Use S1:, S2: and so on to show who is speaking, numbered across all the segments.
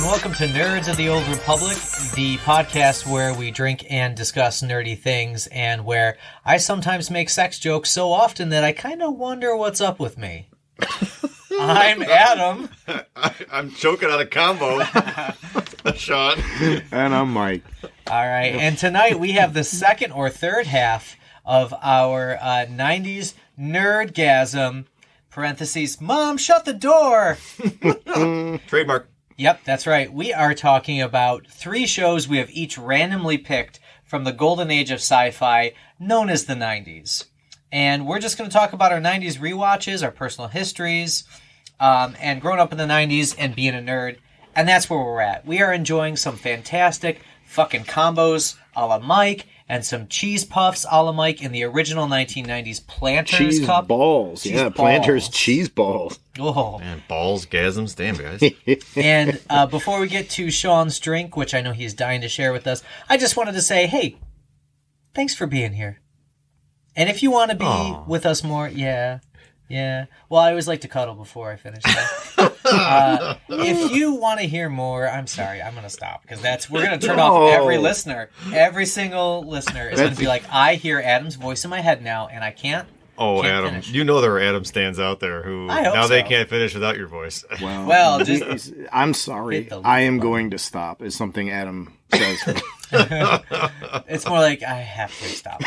S1: welcome to Nerds of the Old Republic, the podcast where we drink and discuss nerdy things, and where I sometimes make sex jokes so often that I kind of wonder what's up with me. I'm Adam.
S2: I'm choking on a combo. Sean.
S3: And I'm Mike.
S1: All right, and tonight we have the second or third half of our 90's Nerdgasm, parentheses, Mom, shut the door!
S2: Trademark.
S1: Yep, that's right. We are talking about 3 shows we have each randomly picked from the golden age of sci-fi, known as the 90's. And we're just going to talk about our 90's rewatches, our personal histories, and growing up in the 90's and being a nerd. And that's where we're at. We are enjoying some fantastic fucking combos a la Mike, and some cheese puffs a la Mike in the original 1990's Planters
S3: cheese
S1: Cup.
S3: Balls.
S1: Cheese
S3: yeah,
S1: balls.
S3: Planters cheese balls.
S1: Oh.
S2: Man, balls, gasms, damn, guys.
S1: And before we get to Sean's drink, which I know he's dying to share with us, I just wanted to say, hey, thanks for being here. And if you want to be with us more, yeah. Well, I always like to cuddle before I finish that. If you want to hear more, I'm sorry, I'm going to stop, because we're going to turn off every listener. Every single listener is going to be like, I hear Adam's voice in my head now, and I can't.
S2: Oh,
S1: can't
S2: Adam.
S1: finish.
S2: You know there are Adam stands out there who now they can't finish without your voice.
S1: Well, just
S3: I'm sorry. I am going to stop, is something Adam says.
S1: It's more like, I have to stop.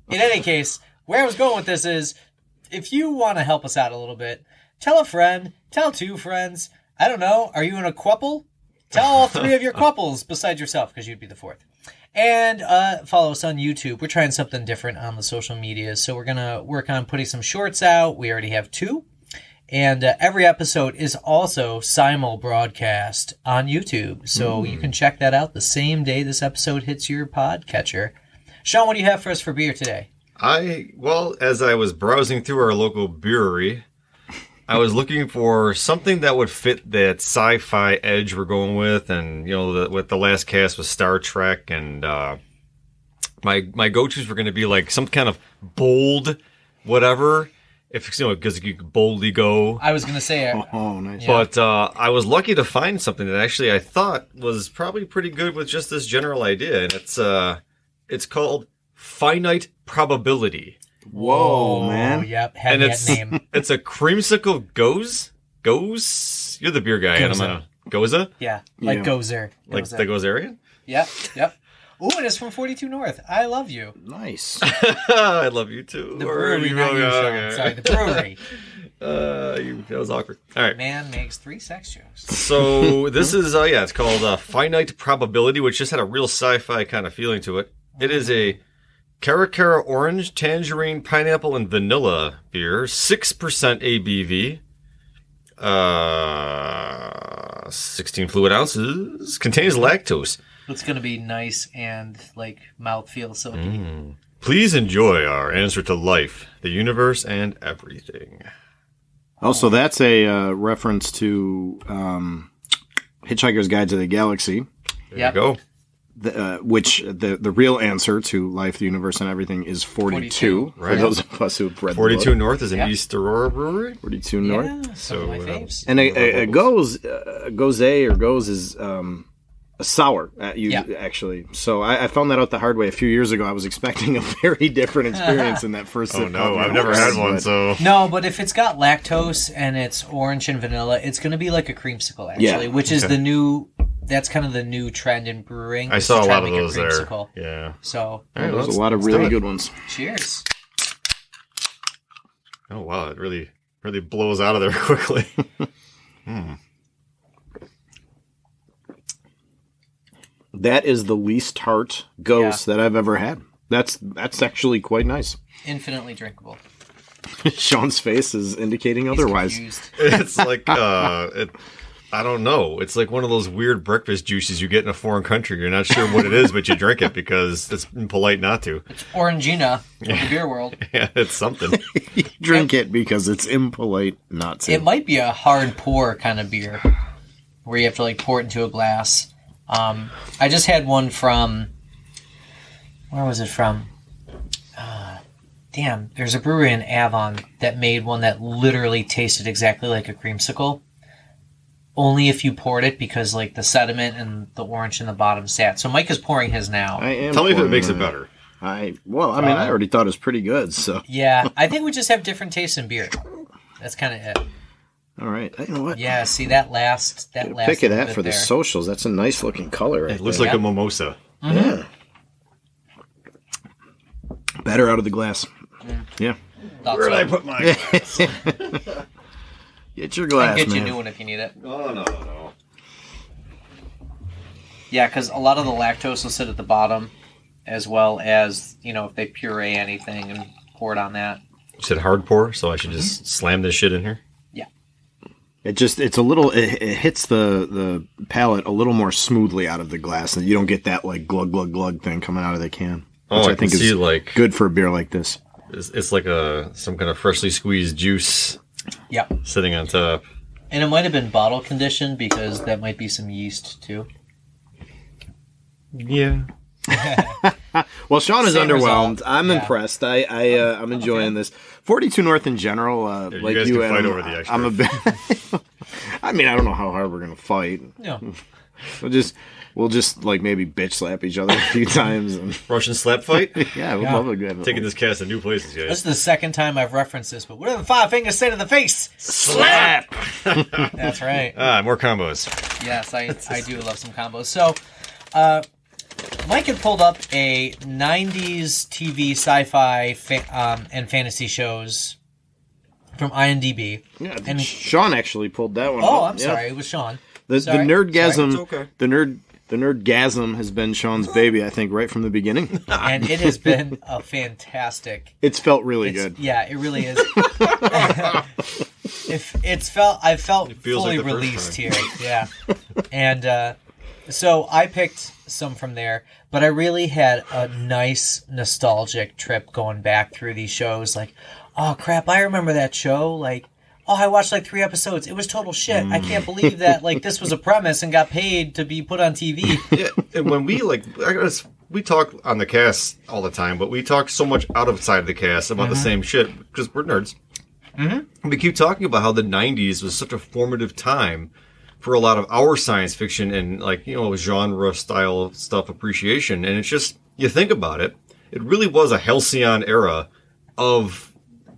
S1: In any case, where I was going with this is, if you want to help us out a little bit, tell a friend, tell 2 friends. I don't know, are you in a couple? Tell all 3 of your couples besides yourself, because you'd be the 4th. And follow us on YouTube. We're trying something different on the social media, so we're going to work on putting some shorts out. We already have 2. And every episode is also simul-broadcast on YouTube, so you can check that out the same day this episode hits your podcatcher. Sean, what do you have for us for beer today?
S2: As I was browsing through our local brewery, I was looking for something that would fit that sci-fi edge we're going with, and with the last cast was Star Trek, and my go-tos were going to be like some kind of bold whatever, because you could boldly go.
S1: I was going to say
S3: Oh, nice.
S1: Yeah.
S2: But I was lucky to find something that actually I thought was probably pretty good with just this general idea, and it's called Finite Probability.
S3: Whoa, man.
S1: Yep, had
S2: And
S1: that name.
S2: it's a creamsicle goes. You're the beer guy. Goza?
S1: Yeah, like
S3: Yeah.
S1: Gozer.
S2: Like the Gozerian?
S1: Yep. Ooh, and it's from 42 North. I love you.
S3: Nice.
S2: I love you too.
S1: The brewery, not you, Sean.
S2: Okay.
S1: Sorry, the brewery.
S2: That was awkward. All right.
S1: Man makes 3 sex jokes.
S2: So this is, it's called Finite Probability, which just had a real sci-fi kind of feeling to it. It is a Caracara orange, tangerine, pineapple, and vanilla beer, 6% ABV, 16 fluid ounces, contains lactose.
S1: It's going to be nice and, like, mouthfeel silky.
S2: Please enjoy our answer to life, the universe, and everything.
S3: Also, that's a reference to Hitchhiker's Guide to the Galaxy.
S2: There you go.
S3: Which the real answer to life, the universe, and everything is 42.
S2: Right.
S3: For those of us who've read
S2: 42
S3: the book.
S2: East East Aurora Brewery.
S3: 42 North.
S1: Yeah, some of my faves.
S3: And a goes is a sour, actually. So I found that out the hard way a few years ago. I was expecting a very different experience in that first sip.
S2: Oh, no, I've never had one, so...
S1: No, but if it's got lactose and it's orange and vanilla, it's going to be like a creamsicle, actually, which is the new... That's kind of the new trend in brewing.
S2: I saw a lot of
S1: make
S2: those there. Yeah.
S1: So,
S3: There's a lot of really good ones.
S1: Cheers.
S2: Oh, wow. It really blows out of there quickly.
S3: That is the least tart ghost that I've ever had. That's actually quite nice.
S1: Infinitely drinkable.
S3: Sean's face is indicating otherwise.
S2: It's like, I don't know. It's like one of those weird breakfast juices you get in a foreign country. You're not sure what it is, but you drink it because it's impolite not to.
S1: It's Orangina of the beer world.
S2: Yeah, it's something.
S3: You drink it because it's impolite not to.
S1: It might be a hard pour kind of beer where you have to like pour it into a glass. I just had one from... Where was it from? There's a brewery in Avon that made one that literally tasted exactly like a creamsicle. only if you poured it because like the sediment and the orange in the bottom sat. So Mike is pouring his now.
S2: Tell me if it makes it better.
S3: I already thought it was pretty good. So
S1: yeah, I think we just have different tastes in beer. That's kind of it.
S3: All right, you know what?
S1: Yeah, see that last
S3: pick of that for the socials. That's a nice looking color.
S2: It looks like a mimosa.
S1: Mm-hmm.
S3: Yeah. Better out of the glass. Yeah.
S2: Where did I put my glass?
S3: Get your glass,
S1: Get
S3: man.
S1: you a new one if you need it.
S2: No.
S1: Yeah, because a lot of the lactose will sit at the bottom, as well as, if they puree anything and pour it on that.
S2: You said hard pour, so I should just slam this shit in here?
S1: Yeah.
S3: It hits the palate a little more smoothly out of the glass, and you don't get that like glug glug glug thing coming out of the can. Which I think is good for a beer like this.
S2: It's like some kind of freshly squeezed juice.
S1: Yep.
S2: Sitting on top.
S1: And it might have been bottle conditioned because that might be some yeast too.
S2: Yeah.
S3: Well, Sean is
S1: Same
S3: result. I'm
S1: Yeah.
S3: impressed. I'm enjoying this. 42 North in general, like
S2: guys
S3: you,
S2: can fight
S3: Adam,
S2: over the extra.
S3: I'm a bit. I mean, I don't know how hard we're gonna fight.
S1: Yeah.
S3: We'll just like maybe bitch slap each other a few times. And
S2: Russian slap fight?
S3: yeah, we'll love a good.
S2: Taking this cast to new places, guys.
S1: This is the second time I've referenced this, but what do the five fingers say to the face?
S2: Slap!
S1: That's right.
S2: More combos.
S1: Yes, I do love some combos. So, Mike had pulled up a 90s TV sci-fi and fantasy shows from IMDb.
S3: Yeah, and Sean actually pulled that one.
S1: Oh,
S3: up.
S1: I'm sorry. It was Sean.
S3: The Nerdgasm.
S2: It's okay.
S3: The Nerdgasm has been Sean's baby, I think, right from the beginning.
S1: And it has been a fantastic.
S3: It's felt really good.
S1: Yeah, it really is. I felt fully
S2: like
S1: released here. Yeah. And so I picked some from there, but I really had a nice nostalgic trip going back through these shows. Like, oh crap, I remember that show. Like, oh, I watched like 3 episodes. It was total shit. I can't believe that like this was a premise and got paid to be put on TV.
S2: Yeah, and when we talk on the cast all the time, but we talk so much outside of the cast about the same shit because we're nerds. Mm-hmm. We keep talking about how the 90s was such a formative time for a lot of our science fiction and genre style stuff appreciation. And it's just, you think about it, it really was a halcyon era of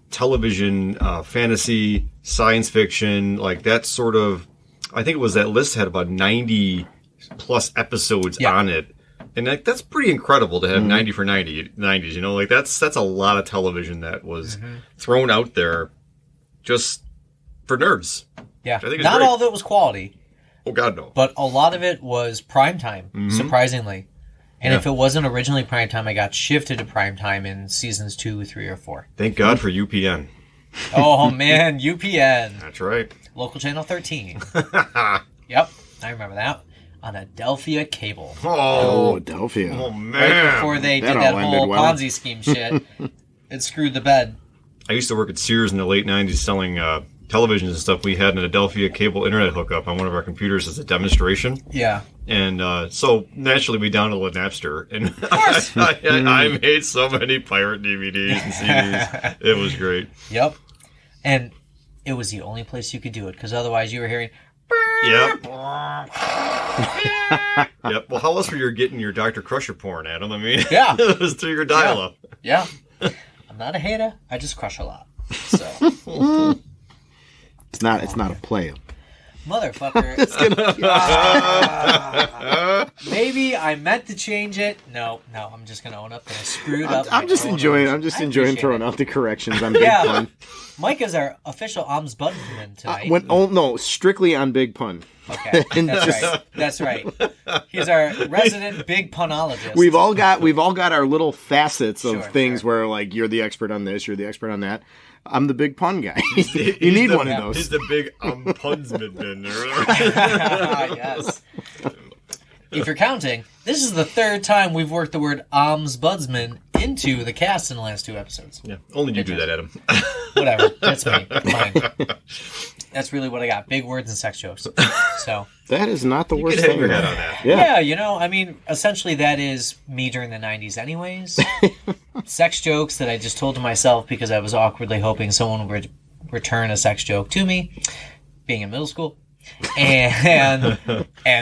S2: television, fantasy, science fiction, like that sort of. I think it was that list had about 90 plus episodes on it, and that's pretty incredible to have 90 for 90s. That's a lot of television that was thrown out there just for nerds.
S1: Yeah,
S2: I think it's
S1: not
S2: great.
S1: all of it was quality.
S2: Oh God, no!
S1: But a lot of it was primetime, surprisingly. And if it wasn't originally primetime, I got shifted to primetime in seasons 2, 3, or 4.
S2: Thank God for UPN.
S1: Oh, man, UPN.
S2: That's right.
S1: Local Channel 13. Yep, I remember that. On Adelphia Cable.
S3: Oh, Adelphia.
S2: Oh, man.
S1: Right before they did that whole Ponzi scheme shit. It screwed the bed.
S2: I used to work at Sears in the late 90s selling televisions and stuff. We had an Adelphia cable internet hookup on one of our computers as a demonstration.
S1: Yeah.
S2: And so naturally we downloaded Napster, and I made so many pirate DVDs and CDs. It was great.
S1: Yep. And it was the only place you could do it, because otherwise you were hearing...
S2: Yep. Yep. Well, how else were you getting your Dr. Crusher porn, Adam? I mean, it was through your dial-up.
S1: Yeah. I'm not a hater. I just crush a lot. So...
S3: It's not a play.
S1: Motherfucker. Maybe I meant to change it. No, I'm just gonna own up that I screwed up.
S3: I'm just enjoying throwing out the corrections on Big Pun.
S1: Mike is our official ombudsman tonight.
S3: No, strictly on Big Pun.
S1: Okay, that's right. He's our resident Big Punologist.
S3: We've all got our little facets of things
S1: sure.
S3: where like you're the expert on this, you're the expert on that. I'm the big pun guy. You need one of those.
S2: He's the big punsman.
S1: Yes. If you're counting, this is the 3rd time we've worked the word ombudsman into the cast in the last 2 episodes.
S2: Yeah, only you do that, Adam.
S1: Whatever, that's me. Fine. That's really what I got. Big words and sex jokes. So
S3: that is not the worst
S2: thing.
S3: Hang
S2: your head on that.
S1: Yeah, I mean, essentially that is me during the 90s anyways. Sex jokes that I just told to myself because I was awkwardly hoping someone would return a sex joke to me, being in middle school. and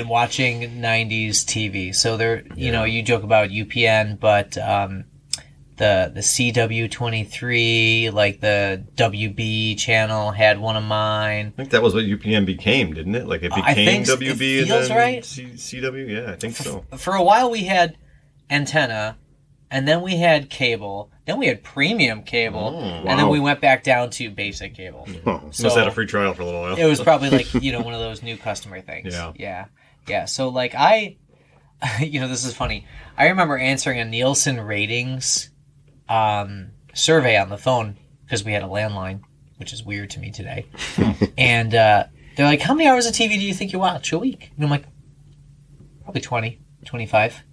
S1: watching 90s TV. So there, you know, you joke about UPN, but the CW23, like the WB channel, had one of mine.
S2: I think that was what UPN became, didn't it? Like it became WB and then right. CW. Yeah, I think so.
S1: For a while, we had antenna, and then we had cable. Then we had premium cable, and then we went back down to basic cable.
S2: So must had a free trial for a little while.
S1: It was probably like, you know, one of those new customer things. Yeah. So like you know, this is funny. I remember answering a Nielsen ratings survey on the phone because we had a landline, which is weird to me today. And they're like, "How many hours of TV do you think you watch a week?" And I'm like, "Probably 20, 25."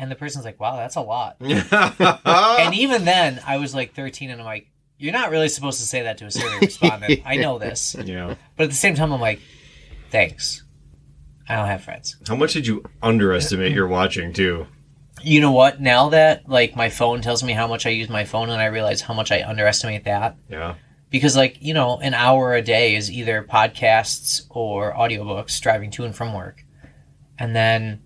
S1: And the person's like, "Wow, that's a lot." And even then, I was like 13, and I'm like, "You're not really supposed to say that to a survey respondent. I know this."
S2: Yeah.
S1: But at the same time, I'm like, "Thanks. I don't have friends."
S2: How much did you underestimate your watching, too?
S1: You know what? Now that, like, my phone tells me how much I use my phone, and I realize how much I underestimate that.
S2: Yeah.
S1: Because, like, you know, an hour a day is either podcasts or audiobooks driving to and from work. And then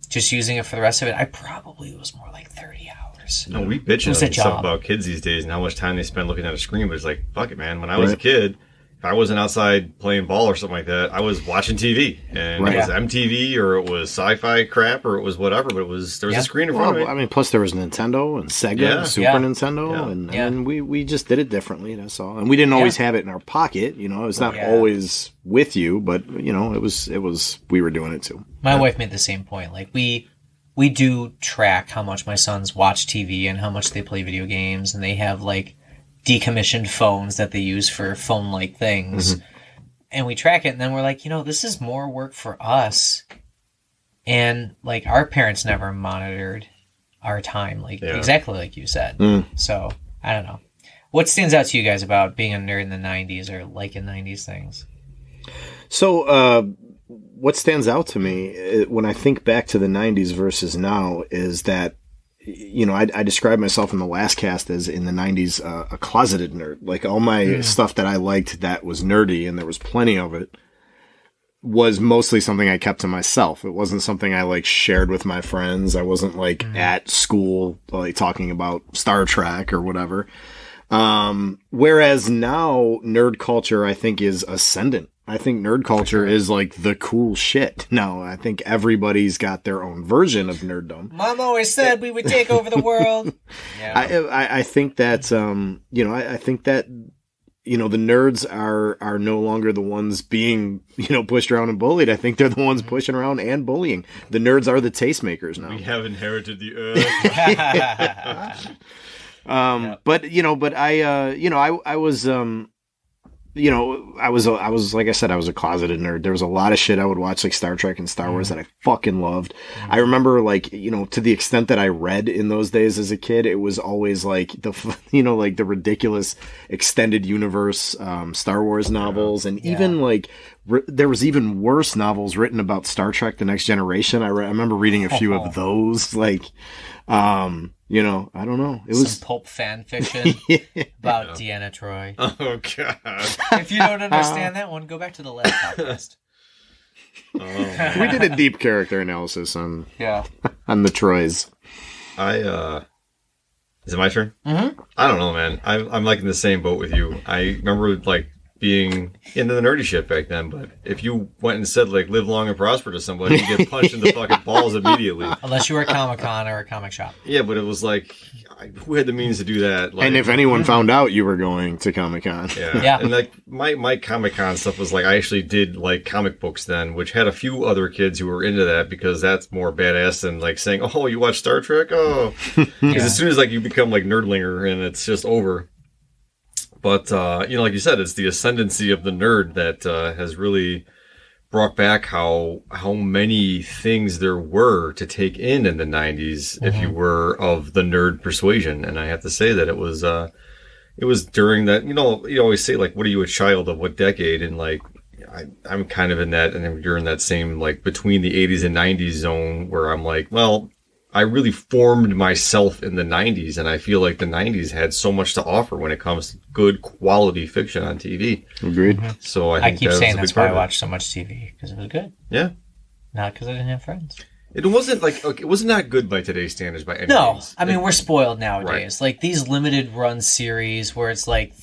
S1: just using it for the rest of it, I probably was more like 30 hours.
S2: No, we bitch stuff about kids these days and how much time they spend looking at a screen, but it's like, fuck it, man. When I was a kid, if I wasn't outside playing ball or something like that, I was watching TV. And it was MTV or it was sci-fi crap or it was whatever, but there was a screen in front of me.
S3: I mean, plus there was Nintendo and Sega and Super Nintendo, and we just did it differently, that's all. And we didn't always have it in our pocket, you know. It's not always with you, but, you know, it was we were doing it too.
S1: My wife made the same point. Like, we do track how much my sons watch TV and how much they play video games, and they have, like, decommissioned phones that they use for phone-like things. And we track it, and then we're like, you know, this is more work for us. And, like, our parents never monitored our time, like, exactly like you said. So, I don't know. What stands out to you guys about being a nerd in the 90s or liking 90s things?
S3: So, what stands out to me when I think back to the 90s versus now is that, you know, I described myself in the last cast as in the 90s a closeted nerd. Like all my stuff that I liked that was nerdy, and there was plenty of it, was mostly something I kept to myself. It wasn't something I like shared with my friends. I wasn't like at school like talking about Star Trek or whatever. Whereas now nerd culture, I think, is ascendant. I think nerd culture is like the cool shit. No, I think everybody's got their own version of nerddom.
S1: Mom always said we would take over the world.
S3: I think that, you know, I think that, you know, the nerds are no longer the ones being, you know, pushed around and bullied. I think they're the ones pushing around and bullying. The nerds are the tastemakers now.
S2: We have inherited the earth.
S3: But, you know, I was, you know, I was like I said, I was a closeted nerd. There was a lot of shit I would watch, like Star Trek and Star Wars, that I fucking loved. I remember, like, you know, to the extent that I read in those days as a kid, it was always like you know, like the ridiculous extended universe Star Wars novels, and even like there was even worse novels written about Star Trek: The Next Generation. I remember reading a few of those, like. You know, I don't know. It was
S1: some pulp fan fiction about Deanna Troi.
S2: Oh God!
S1: If you don't understand that one, go back to the last podcast.
S3: We did a deep character analysis on on the Troys.
S2: Is it my turn? Mm-hmm. I don't know, man. I'm like in the same boat with you. I remember like being into the nerdy shit back then, but if you went and said like "live long and prosper" to somebody, you get punched in the fucking balls immediately.
S1: Unless you were at Comic-Con or a comic shop.
S2: Yeah, but it was like, who had the means to do that? Like,
S3: and if anyone found out you were going to Comic-Con.
S1: Yeah.
S2: And like my Comic-Con stuff was like, I actually did like comic books then, which had a few other kids who were into that because that's more badass than like saying, "Oh, you watch Star Trek?" Oh, because as soon as like you become like nerdlinger and it's just over. But, you know, like you said, it's the ascendancy of the nerd that has really brought back how many things there were to take in the 90s if you were of the nerd persuasion. And I have to say that it was during that, you know, you always say, like, what are you a child of what decade? And, like, I'm kind of in that, and you're in that same, like, between the 80s and 90s zone where I'm like, well, I really formed myself in the 90s, and I feel like the 90s had so much to offer when it comes to good quality fiction on TV.
S3: Agreed.
S1: Mm-hmm.
S2: So I
S1: keep saying that's why I watched so much TV, because it was good.
S2: Yeah.
S1: Not because I didn't have friends.
S2: It wasn't like, it was not good by today's standards by any means.
S1: I mean, we're spoiled nowadays. Right. Like these limited run series where it's like,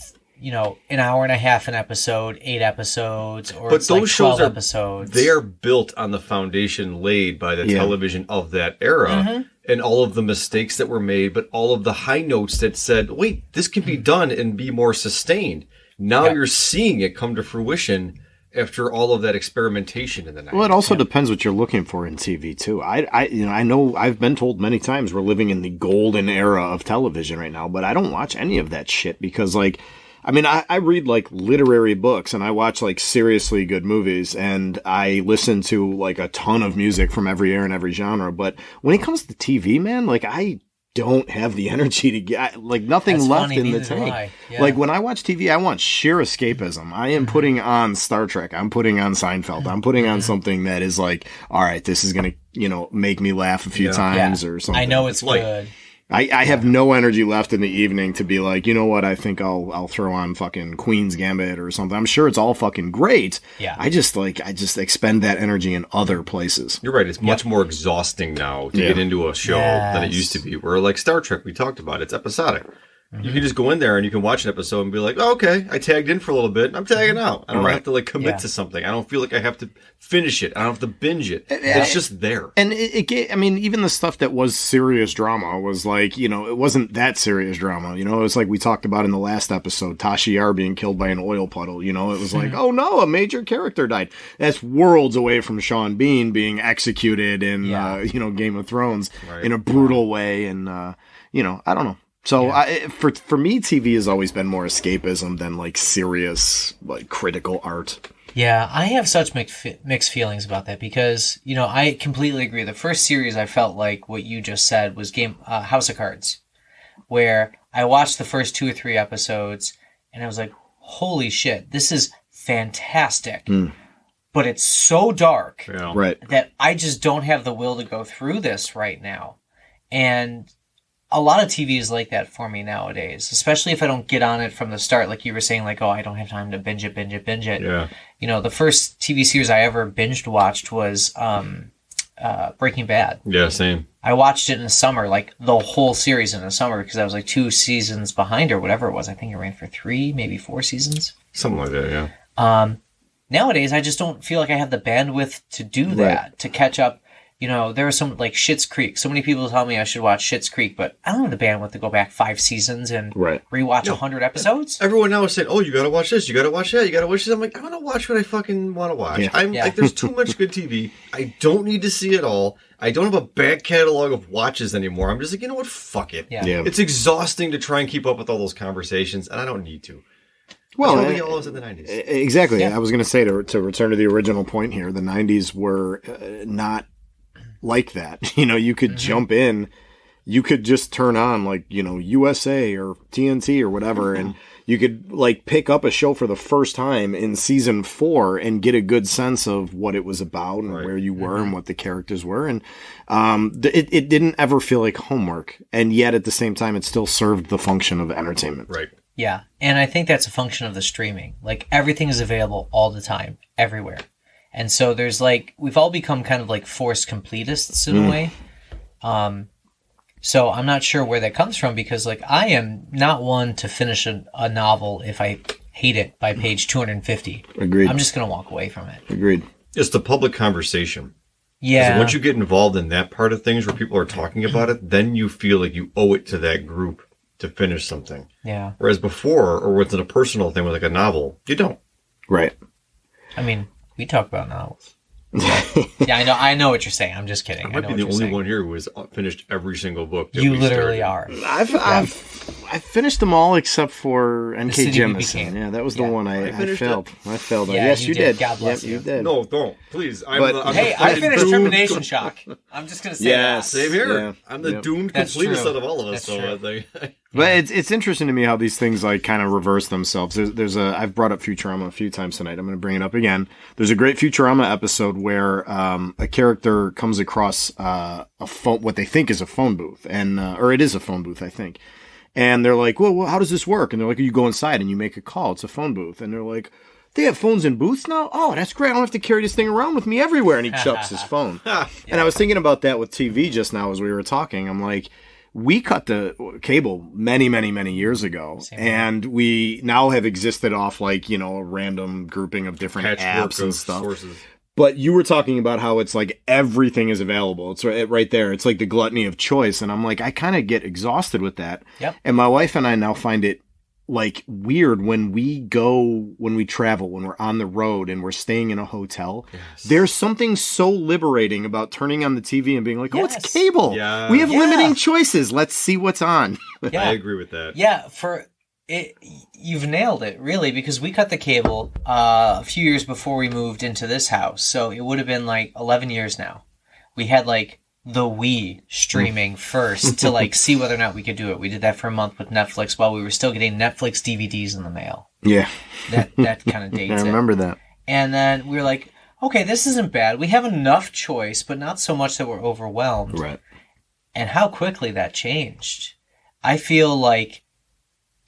S1: you know, an hour and a half an episode, 8 episodes, or but it's those like 12 episodes.
S2: They are built on the foundation laid by the television of that era, and all of the mistakes that were made, but all of the high notes that said, wait, this can be done and be more sustained. Now you're seeing it come to fruition after all of that experimentation in the 90s.
S3: Well, it also depends what you're looking for in TV too. I know I've been told many times we're living in the golden era of television right now, but I don't watch any of that shit because like, I mean, I read like literary books and I watch like seriously good movies and I listen to like a ton of music from every era and every genre. But when it comes to TV, man, like I don't have the energy to get like nothing
S1: That's
S3: left
S1: funny,
S3: in the
S1: neither do
S3: tank.
S1: I. Yeah.
S3: Like when I watch TV, I want sheer escapism. I am putting on Star Trek. I'm putting on Seinfeld. I'm putting on something that is like, all right, this is going to, you know, make me laugh a few times or something.
S1: I know it's good.
S3: I have no energy left in the evening to be like, you know what, I think I'll throw on fucking Queen's Gambit or something. I'm sure it's all fucking great.
S1: Yeah.
S3: I just expend that energy in other places.
S2: You're right. It's much more exhausting now to get into a show than it used to be. Where like Star Trek, we talked about, it's episodic. You can just go in there and you can watch an episode and be like, oh, okay, I tagged in for a little bit. I'm tagging out. I don't have to like commit to something. I don't feel like I have to finish it. I don't have to binge it. It's just there.
S3: And I mean, even the stuff that was serious drama was like, you know, it wasn't that serious drama. You know, it was like we talked about in the last episode, Tasha Yar being killed by an oil puddle. You know, it was like, oh no, a major character died. That's worlds away from Sean Bean being executed in, you know, Game of Thrones in a brutal way. And, you know, I don't know. So for me, TV has always been more escapism than like serious, like critical art.
S1: Yeah, I have such mixed feelings about that because, you know, I completely agree. The first series I felt like what you just said was House of Cards, where I watched the first 2 or 3 episodes and I was like, holy shit, this is fantastic. But it's so dark that I just don't have the will to go through this right now. And a lot of TV is like that for me nowadays, especially if I don't get on it from the start. Like you were saying, like, oh, I don't have time to binge it.
S2: Yeah.
S1: You know, the first TV series I ever binged watched was Breaking Bad.
S2: Yeah, same.
S1: I watched it in the summer, like the whole series in the summer, because I was like 2 seasons behind or whatever it was. I think it ran for 3, maybe 4 seasons.
S2: Something like that, yeah.
S1: Nowadays, I just don't feel like I have the bandwidth to do that, to catch up. You know, there are some, like, Schitt's Creek. So many people tell me I should watch Schitt's Creek, but I don't have the bandwidth to go back 5 seasons and rewatch 100 episodes.
S2: Everyone now is saying, oh, you gotta watch this, you gotta watch that, you gotta watch this. I'm like, I want to watch what I fucking want to watch. Like, there's too much good TV. I don't need to see it all. I don't have a back catalog of watches anymore. I'm just like, you know what? Fuck it.
S1: Yeah.
S2: It's exhausting to try and keep up with all those conversations, and I don't need to.
S3: Well,
S2: we all was in the 90s.
S3: Exactly. I was going to say, to return to the original point here, the 90s were not like that. You know, you could jump in, you could just turn on like, you know, USA or TNT or whatever, and you could like pick up a show for the first time in season 4 and get a good sense of what it was about and where you were and what the characters were. And it didn't ever feel like homework. And yet at the same time, it still served the function of entertainment.
S2: Right.
S1: Yeah. And I think that's a function of the streaming. Like everything is available all the time, everywhere. And so there's like, we've all become kind of like forced completists in a way. So I'm not sure where that comes from because like I am not one to finish a novel if I hate it by page 250.
S3: Agreed.
S1: I'm just going to walk away from it.
S3: Agreed.
S2: It's the public conversation.
S1: Yeah.
S2: Once you get involved in that part of things where people are talking about it, then you feel like you owe it to that group to finish something.
S1: Yeah.
S2: Whereas before, or within a personal thing with like a novel, you don't.
S3: Right.
S1: I mean, we talk about novels. Yeah, I know what you're saying. I'm just kidding.
S2: I might be the only one here who has finished every single book.
S1: You literally are.
S3: I've finished them all except for N.K. Jemisin. Yeah, that was the one I failed. I failed.
S1: Yeah,
S3: yes, you did.
S1: God bless you.
S3: You did.
S2: No, don't. Please.
S1: Hey, I finished Termination Shock. I'm just going to say that.
S2: Same here.
S3: Yeah.
S2: I'm the doomed completist out of all of us.
S1: That's true.
S3: But it's interesting to me how these things like kind of reverse themselves. I've brought up Futurama a few times tonight. I'm going to bring it up again. There's a great Futurama episode where a character comes across a phone, what they think is a phone booth, or it is a phone booth, I think. And they're like, well, how does this work? And they're like, you go inside and you make a call. It's a phone booth. And they're like, they have phones in booths now? Oh, that's great. I don't have to carry this thing around with me everywhere. And he chucks his phone. And I was thinking about that with TV just now as we were talking. I'm like, we cut the cable many, many, many years ago. And we now have existed off like, a random grouping of different apps and stuff. Sources. But you were talking about how it's like everything is available. It's right there. It's like the gluttony of choice. And I'm like, I kind of get exhausted with that.
S1: Yep.
S3: And my wife and I now find it like weird when we travel, when we're on the road and we're staying in a hotel. Yes. There's something so liberating about turning on the TV and being like, oh, it's cable. Yeah. We have limiting choices. Let's see what's on.
S2: Yeah. I agree with that.
S1: Yeah. You've nailed it, really, because we cut the cable a few years before we moved into this house. So it would have been like 11 years now. We had like the Wii streaming first to like see whether or not we could do it. We did that for a month with Netflix while we were still getting Netflix DVDs in the mail.
S3: Yeah.
S1: That kind of dates it.
S3: I remember that.
S1: And then we were like, okay, this isn't bad. We have enough choice, but not so much that we're overwhelmed.
S3: Right.
S1: And how quickly that changed. I feel like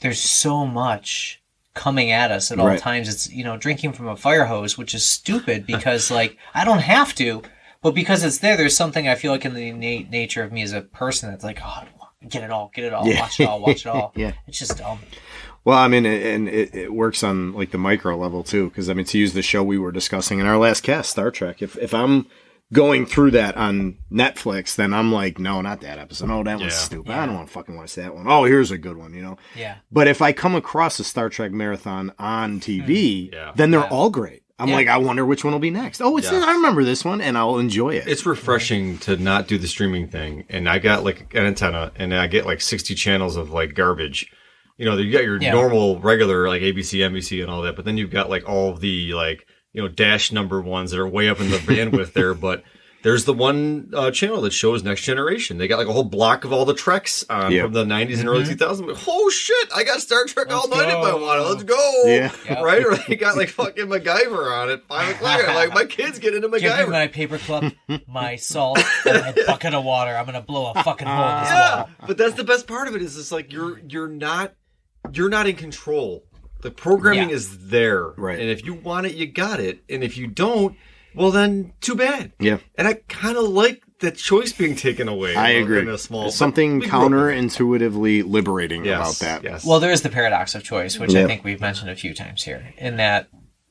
S1: there's so much coming at us at all times. It's, drinking from a fire hose, which is stupid because, like, I don't have to, but because it's there's something I feel like in the innate nature of me as a person that's like, oh, get it all, watch it all.
S3: Yeah.
S1: It's just dumb.
S3: Well, I mean, and it works on, like, the micro level, too, because, I mean, to use the show we were discussing in our last cast, Star Trek, if I'm going through that on Netflix, then I'm like, no, not that episode. Oh, that one's stupid. I don't want to fucking watch that one. Oh, here's a good one,
S1: Yeah.
S3: But if I come across a Star Trek marathon on TV, then they're all great. I'm like, I wonder which one will be next. Oh, it's this. I remember this one, and I'll enjoy it.
S2: It's refreshing to not do the streaming thing. And I got like an antenna, and I get like 60 channels of like garbage. You got your normal, regular like ABC, NBC, and all that. But then you've got like all of the like, dash number ones that are way up in the bandwidth there, but there's the one channel that shows Next Generation. They got like a whole block of all the Treks on from the 90s and early 2000s. Oh shit, I got Star Trek all night if I want it. Let's go.
S3: Yeah.
S2: Right? Or they got like fucking MacGyver on at 5 o'clock. I'm like, my kids get into MacGyver.
S1: Give me my paperclip, my salt, and my bucket of water. I'm going to blow a fucking hole in this wall.
S2: But that's the best part of it is it's like you're not in control. The programming is there.
S3: Right.
S2: And if you want it, you got it. And if you don't, well, then too bad.
S3: Yeah.
S2: And I kind of like the choice being taken away.
S3: I agree.
S2: In a small,
S3: something counterintuitively liberating about that.
S2: Yes.
S1: Well, there is the paradox of choice, which I think we've mentioned a few times here, in that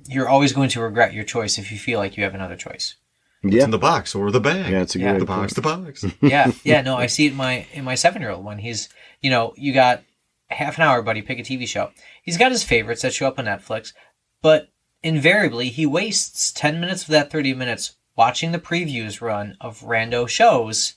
S1: you're always going to regret your choice if you feel like you have another choice.
S2: It's in the box or the bag.
S3: Yeah, it's a good
S2: the box.
S1: No, I see it in my 7-year-old when he's, you got half an hour, buddy, pick a TV show. He's got his favorites that show up on Netflix, but invariably he wastes 10 minutes of that 30 minutes watching the previews run of rando shows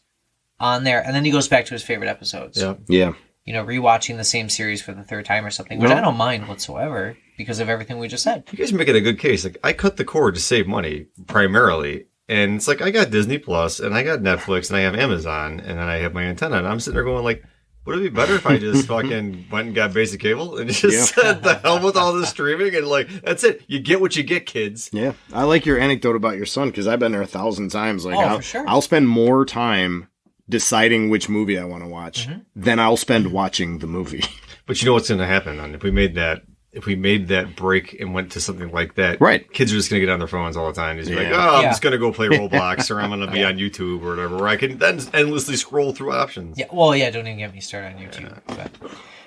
S1: on there, and then he goes back to his favorite episodes.
S3: Yeah.
S1: Rewatching the same series for the third time or something, which I don't mind whatsoever because of everything we just said.
S2: You guys are making a good case. Like, I cut the cord to save money, primarily. And it's like, I got Disney Plus, and I got Netflix, and I have Amazon, and then I have my antenna, and I'm sitting there going like, would it be better if I just fucking went and got basic cable and just said the hell with all this streaming and like, that's it. You get what you get, kids.
S3: Yeah. I like your anecdote about your son because I've been there 1,000 times. Like,
S1: for sure.
S3: I'll spend more time deciding which movie I want to watch than I'll spend watching the movie.
S2: But you know what's going to happen? And if we made that break and went to something like that,
S3: right?
S2: Kids are just going to get on their phones all the time. Just be like, I'm just going to go play Roblox or I'm going to be on YouTube or whatever, where I can then endlessly scroll through options.
S1: Yeah, well, don't even get me started on YouTube.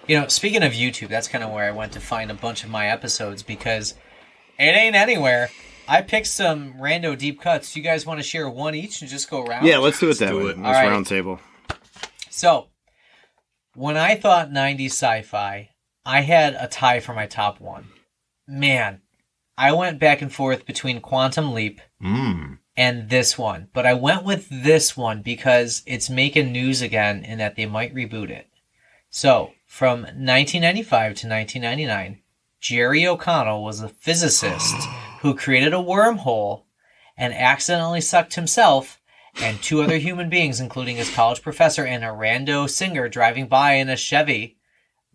S1: But, speaking of YouTube, that's kind of where I went to find a bunch of my episodes because it ain't anywhere. I picked some rando deep cuts. Do you guys want to share one each and just go around?
S3: Yeah, let's do it that way. Let's
S1: right.
S3: round table.
S1: So, when I thought 90s sci-fi, I had a tie for my top one. Man, I went back and forth between Quantum Leap and this one. But I went with this one because it's making news again in that they might reboot it. So, from 1995 to 1999, Jerry O'Connell was a physicist who created a wormhole and accidentally sucked himself and 2 other human beings, including his college professor and a rando singer driving by in a Chevy,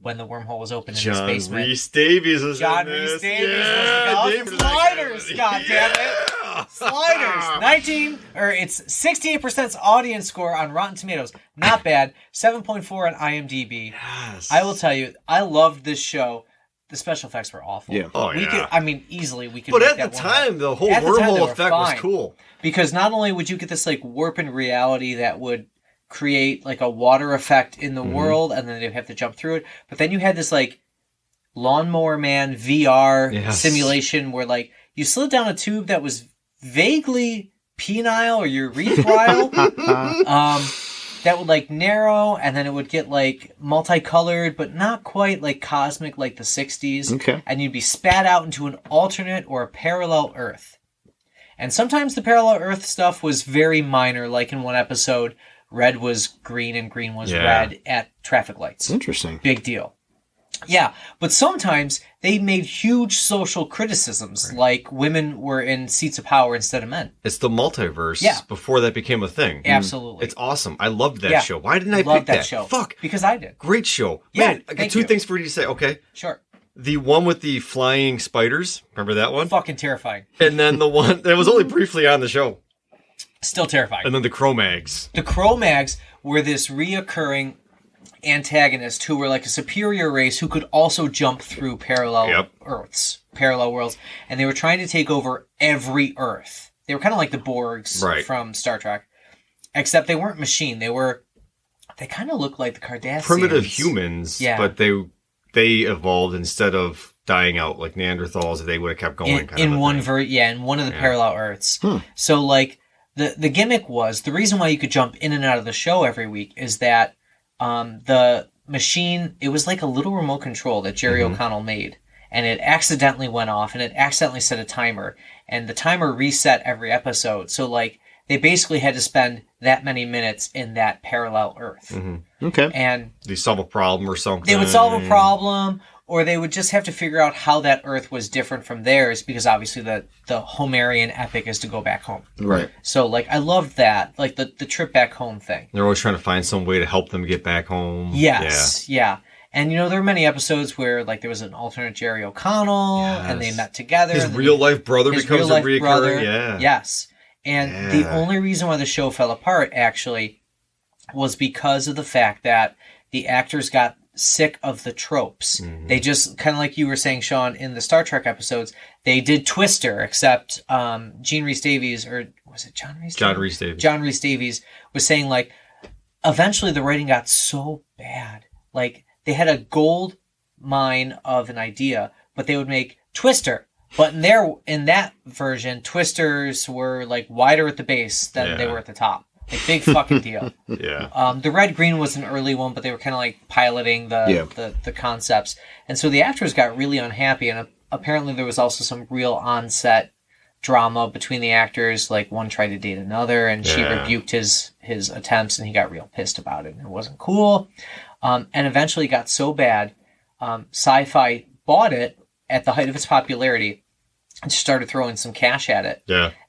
S1: when the wormhole was open in his
S2: John
S1: basement.
S2: Rhys Davies was
S1: John
S2: in
S1: Rhys
S2: this.
S1: Davies
S2: Yeah,
S1: was
S2: David
S1: the
S2: was that
S1: Sliders,
S2: guy.
S1: God damn it. Sliders. It's 68% audience score on Rotten Tomatoes. Not bad. 7.4 on IMDb.
S2: Yes.
S1: I will tell you, I loved this show. The special effects were awful.
S3: Yeah.
S2: Oh,
S1: we
S2: yeah.
S1: easily we could.
S2: But
S1: make
S2: at
S1: that
S2: the
S1: one
S2: time, the whole
S1: At the time, they
S2: wormhole
S1: were
S2: effect was
S1: fine.
S2: cool.
S1: Because not only would you get this like warp in reality that would create like a water effect in the world, and then they'd have to jump through it, but then you had this like Lawnmower Man VR
S2: Yes.
S1: simulation where like you slid down a tube that was vaguely penile or urethral, that would like narrow, and then it would get like multicolored, but not quite like cosmic like the 60s.
S3: Okay.
S1: And you'd be spat out into an alternate or a parallel Earth. And sometimes the parallel Earth stuff was very minor, like in one episode, red was green and green was red at traffic lights.
S3: Interesting.
S1: Big deal. Yeah, but sometimes they made huge social criticisms, like women were in seats of power instead of men.
S2: It's the multiverse
S1: Yeah.
S2: before that became a thing.
S1: Absolutely.
S2: It's awesome. I loved that
S1: Yeah.
S2: show. Why didn't I
S1: Love
S2: pick
S1: that show.
S2: Fuck.
S1: Because I did.
S2: Great show.
S1: Yeah,
S2: Man, I got
S1: thank
S2: two
S1: you.
S2: things for you to say. Okay.
S1: Sure.
S2: The one with the flying spiders. Remember that one?
S1: Fucking terrifying.
S2: And then the one that was only briefly on the show.
S1: Still terrifying.
S2: And then the Cro-Mags.
S1: The Cro-Mags were this reoccurring antagonist who were like a superior race who could also jump through parallel Earths, parallel worlds, and they were trying to take over every Earth. They were kind of like the Borgs from Star Trek, except they weren't machine. They kind of looked like the Cardassians.
S2: Primitive humans, but they evolved instead of dying out like Neanderthals. They would have kept going.
S1: In one of the parallel Earths. So like the gimmick was, the reason why you could jump in and out of the show every week is that the machine, it was like a little remote control that Jerry O'Connell made, and it accidentally went off, and it accidentally set a timer, and the timer reset every episode. So like they basically had to spend that many minutes in that parallel Earth.
S3: Okay.
S1: And
S2: they solve a problem or something.
S1: They would solve a problem, or they would just have to figure out how that Earth was different from theirs, because obviously the Homerian epic is to go back home.
S3: Right.
S1: So, like, I loved that, like, the trip back home thing.
S2: They're always trying to find some way to help them get back home.
S1: Yes, yeah. And, you know, there were many episodes where, like, there was an alternate Jerry O'Connell, and they met together.
S2: His real-life brother becomes a recurring,
S1: Yes. And the only reason why the show fell apart, actually, was because of the fact that the actors got sick of the tropes. They just, kind of like you were saying, Sean, in the Star Trek episodes, they did Twister, except Gene Rhys Davies, or was it John Rhys Davies?
S2: John Rhys Davies.
S1: John Rhys Davies was saying, like, eventually the writing got so bad. Like, they had a gold mine of an idea, but they would make Twister. But in that version, Twisters were, like, wider at the base than they were at the top. Like, big fucking deal. The Red Green was an early one, but they were kind of like piloting the concepts. And so the actors got really unhappy, and apparently there was also some real on-set drama between the actors. Like, one tried to date another, and she rebuked his attempts, and he got real pissed about it, and it wasn't cool. And eventually it got so bad, Sci-Fi bought it at the height of its popularity and started throwing some cash at it.